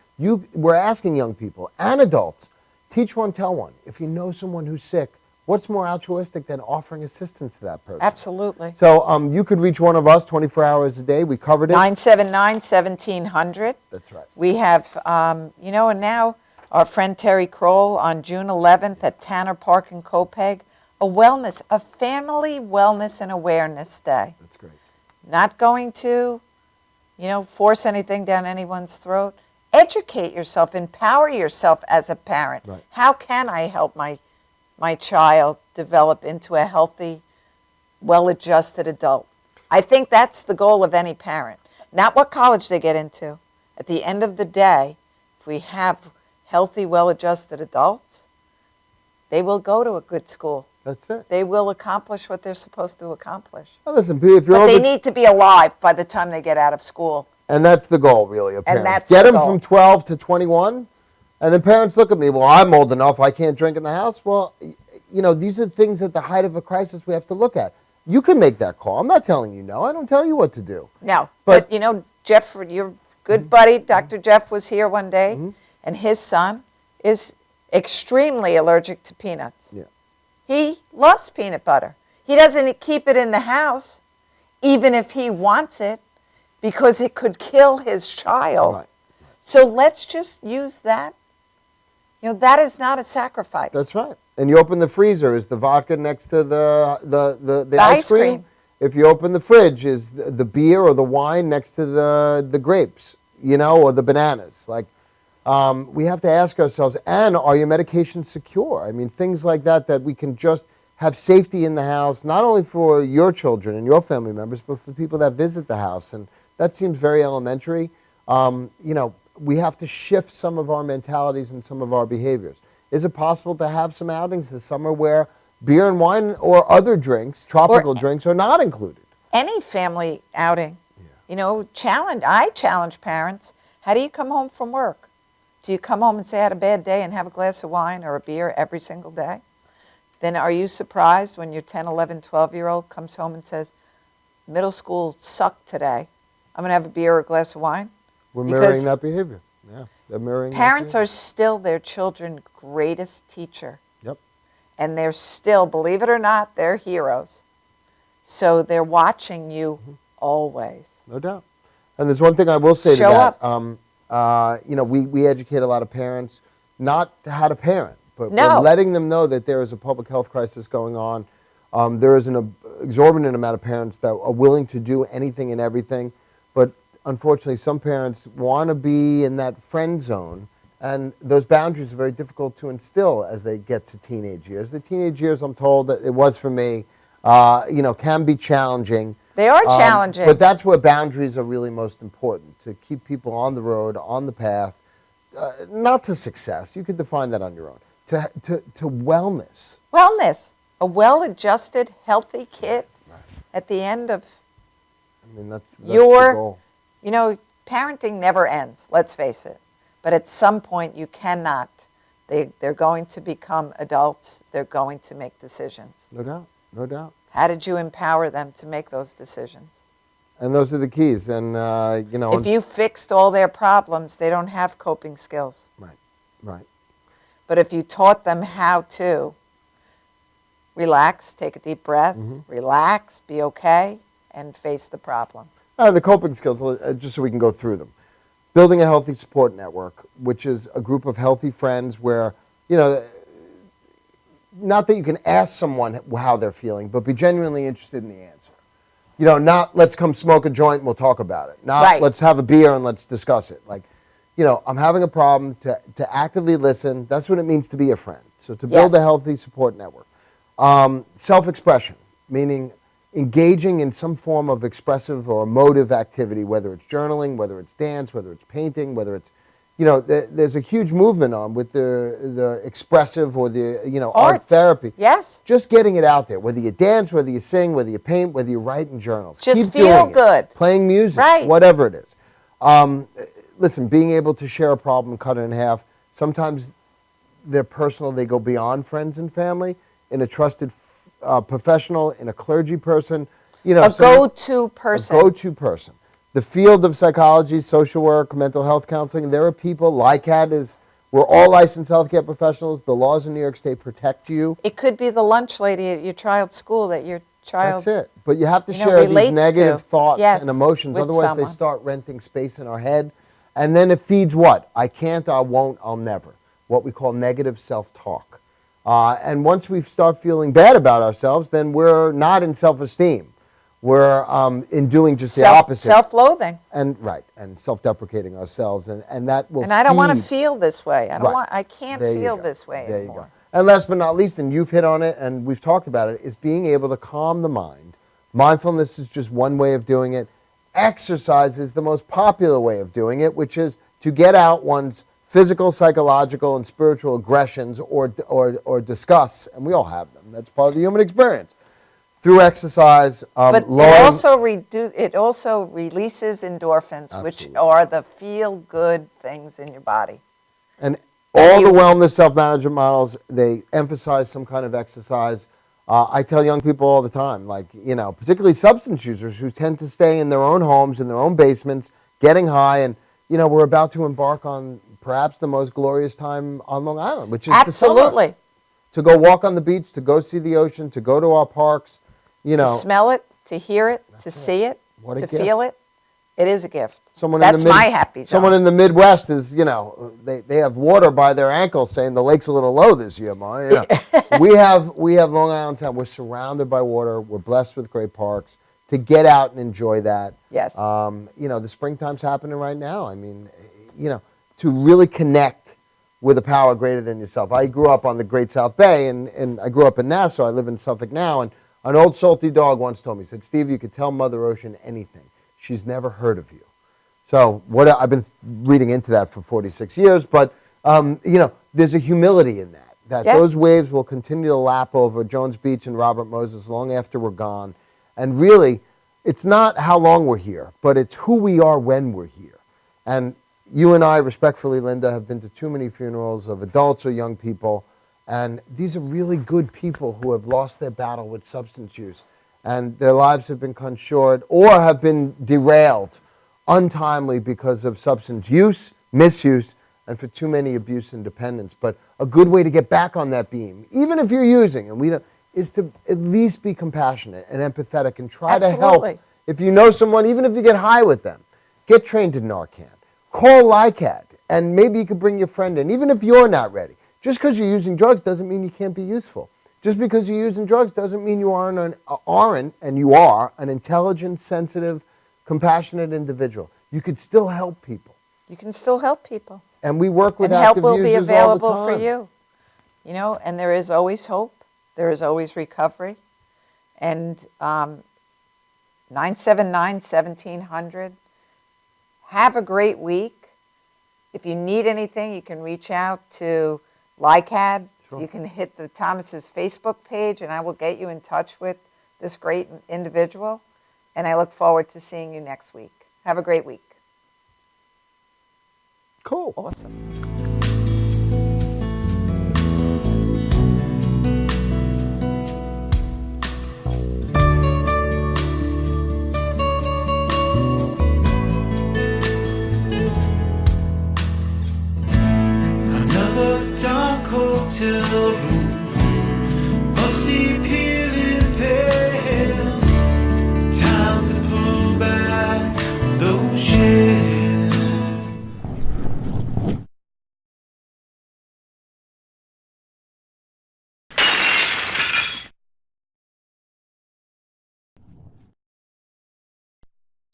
We're asking young people and adults, teach one, tell one. If you know someone who's sick, what's more altruistic than offering assistance to that person? Absolutely. So you could reach one of us 24 hours a day. We covered it. 979-1700. That's right. We have, and now our friend Terry Kroll on June 11th at Tanner Park in Copeg, a family wellness and awareness day. That's great. Not going to, force anything down anyone's throat. Educate yourself, empower yourself as a parent. Right. How can I help my child develop into a healthy, well-adjusted adult? I think that's the goal of any parent. Not what college they get into. At the end of the day, if we have healthy, well-adjusted adults, they will go to a good school. That's it. They will accomplish what they're supposed to accomplish. Well, listen, if you're but they need to be alive by the time they get out of school. And that's the goal, really, of parents. And that's Get the them goal. from 12 to 21, and then parents look at me, well, I'm old enough, I can't drink in the house. Well, these are things at the height of a crisis we have to look at. You can make that call. I'm not telling you no. I don't tell you what to do. No, but Jeff, your good buddy, Dr. Jeff, was here one day, and his son is extremely allergic to peanuts. Yeah. He loves peanut butter. He doesn't keep it in the house, even if he wants it, because it could kill his child. Right. So let's just use that. That is not a sacrifice. That's right. And you open the freezer, is the vodka next to the ice cream? If you open the fridge, is the beer or the wine next to the grapes, or the bananas? Like, we have to ask ourselves, and are your medications secure? I mean, things like that we can just have safety in the house, not only for your children and your family members, but for people that visit the house. And that seems very elementary. We have to shift some of our mentalities and some of our behaviors. Is it possible to have some outings this summer where beer and wine or other drinks, tropical drinks, are not included? Any family outing, I challenge parents. How do you come home from work? Do you come home and say I had a bad day and have a glass of wine or a beer every single day? Then are you surprised when your 10, 11, 12-year-old comes home and says, middle school sucked today, I'm going to have a beer or a glass of wine? We're mirroring that behavior. Yeah, they're mirroring parents that behavior. are still their children's greatest teacher. Yep. And they're still, believe it or not, they're heroes. So they're watching you always. No doubt. And there's one thing I will say Show to that. We educate a lot of parents, not how to parent, but we're letting them know that there is a public health crisis going on. There is an exorbitant amount of parents that are willing to do anything and everything. But unfortunately, some parents want to be in that friend zone, and those boundaries are very difficult to instill as they get to teenage years. The teenage years, I'm told that it was for me, can be challenging. They are challenging. But that's where boundaries are really most important, to keep people on the road, on the path, not to success. You could define that on your own. To wellness. Wellness. A well-adjusted, healthy kid at the end of That's the your, goal. Parenting never ends, let's face it. But at some point you cannot. They're going to become adults. They're going to make decisions. No doubt, no doubt. How did you empower them to make those decisions? And those are the keys. And, If you fixed all their problems, they don't have coping skills. Right. But if you taught them how to relax, take a deep breath, relax, be okay, and face the problem. The coping skills, just so we can go through them. Building a healthy support network, which is a group of healthy friends where, not that you can ask someone how they're feeling, but be genuinely interested in the answer. Not let's come smoke a joint and we'll talk about it. Not let's have a beer and let's discuss it. I'm having a problem, to actively listen. That's what it means to be a friend. So to build a healthy support network. Self-expression, meaning engaging in some form of expressive or emotive activity, whether it's journaling, whether it's dance, whether it's painting, whether it's, there's a huge movement on with the expressive or the, art therapy. Yes. Just getting it out there, whether you dance, whether you sing, whether you paint, whether you write in journals. Just Keep feel doing it. good. Playing music, whatever it is. Listen, being able to share a problem, cut it in half, sometimes they're personal, they go beyond friends and family, in a trusted professional, in a clergy person. A go-to person. A go-to person. The field of psychology, social work, mental health counseling, there are people, LICAT we're all licensed healthcare professionals. The laws in New York State protect you. It could be the lunch lady at your child's school that your child, that's it. But you have to share these negative thoughts and emotions. Otherwise they start renting space in our head. And then it feeds what? I can't, I won't, I'll never. What we call negative self-talk. And once we start feeling bad about ourselves, then we're not in self-esteem. We're in doing just the opposite. Self-loathing. And self-deprecating ourselves. And that will And I don't want to feel this way. I can't there feel this way there anymore. You go. And last but not least, and you've hit on it, and we've talked about it, is being able to calm the mind. Mindfulness is just one way of doing it. Exercise is the most popular way of doing it, which is to get out one's physical, psychological, and spiritual aggressions or disgust, and we all have them. That's part of the human experience. Through exercise, but it also releases endorphins, which are the feel-good things in your body. And all the wellness self-management models, they emphasize some kind of exercise. I tell young people all the time, particularly substance users who tend to stay in their own homes, in their own basements, getting high, and we're about to embark on perhaps the most glorious time on Long Island, which is the summer. To go walk on the beach, to go see the ocean, to go to our parks, To smell it, to hear it, to see it, to feel it. It is a gift. That's my happy zone. Someone in the Midwest is, they have water by their ankles saying the lake's a little low this year, Ma. We have Long Island Sound. We're surrounded by water. We're blessed with great parks. To get out and enjoy that. Yes. The springtime's happening right now. To really connect with a power greater than yourself. I grew up on the Great South Bay, and I grew up in Nassau. I live in Suffolk now, and an old salty dog once told me, he said, Steve, you could tell Mother Ocean anything. She's never heard of you. So I've been reading into that for 46 years, but there's a humility in that those waves will continue to lap over Jones Beach and Robert Moses long after we're gone. And really, it's not how long we're here, but it's who we are when we're here. And you and I, respectfully, Linda, have been to too many funerals of adults or young people, and these are really good people who have lost their battle with substance use, and their lives have been cut short or have been derailed untimely because of substance use, misuse, and for too many abuse and dependence. But a good way to get back on that beam, even if you're using, is to at least be compassionate and empathetic and try to help. If you know someone, even if you get high with them, get trained in Narcan. Call LICAT, and maybe you could bring your friend in, even if you're not ready. Just because you're using drugs doesn't mean you can't be useful. Just because you're using drugs doesn't mean you aren't, and you are, an intelligent, sensitive, compassionate individual. you could still help people. You can still help people. And we work with And help active will be users all the available for time. you. You know, and there is always hope. There is always recovery. And 979-1700. Have a great week. If you need anything, you can reach out to LICAD. Sure. You can hit the Thomas's Facebook page, and I will get you in touch with this great individual. And I look forward to seeing you next week. Have a great week. Cool. Awesome.